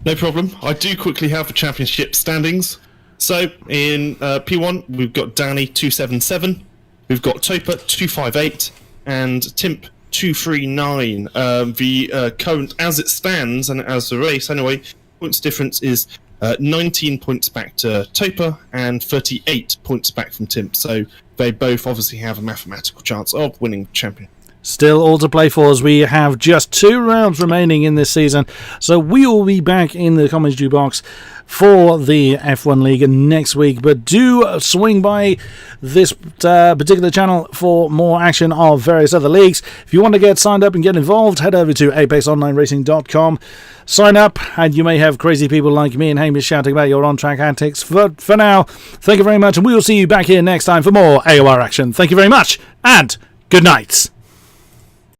No problem. I do quickly have the championship standings. So, in P1, we've got Danny 277, we've got Topa 258, and Timp 239. The current, as it stands, and as the race anyway, points difference is 19 points back to Topa and 38 points back from Timp. So they both obviously have a mathematical chance of winning champion. Still all to play for, as we have just 2 rounds remaining in this season. So we will be back in the commentary box for the F1 League next week. But do swing by this particular channel for more action of various other leagues. If you want to get signed up and get involved, head over to apexonlineracing.com. Sign up, and you may have crazy people like me and Hamish shouting about your on-track antics. For now, thank you very much, and we will see you back here next time for more AOR action. Thank you very much, and good night.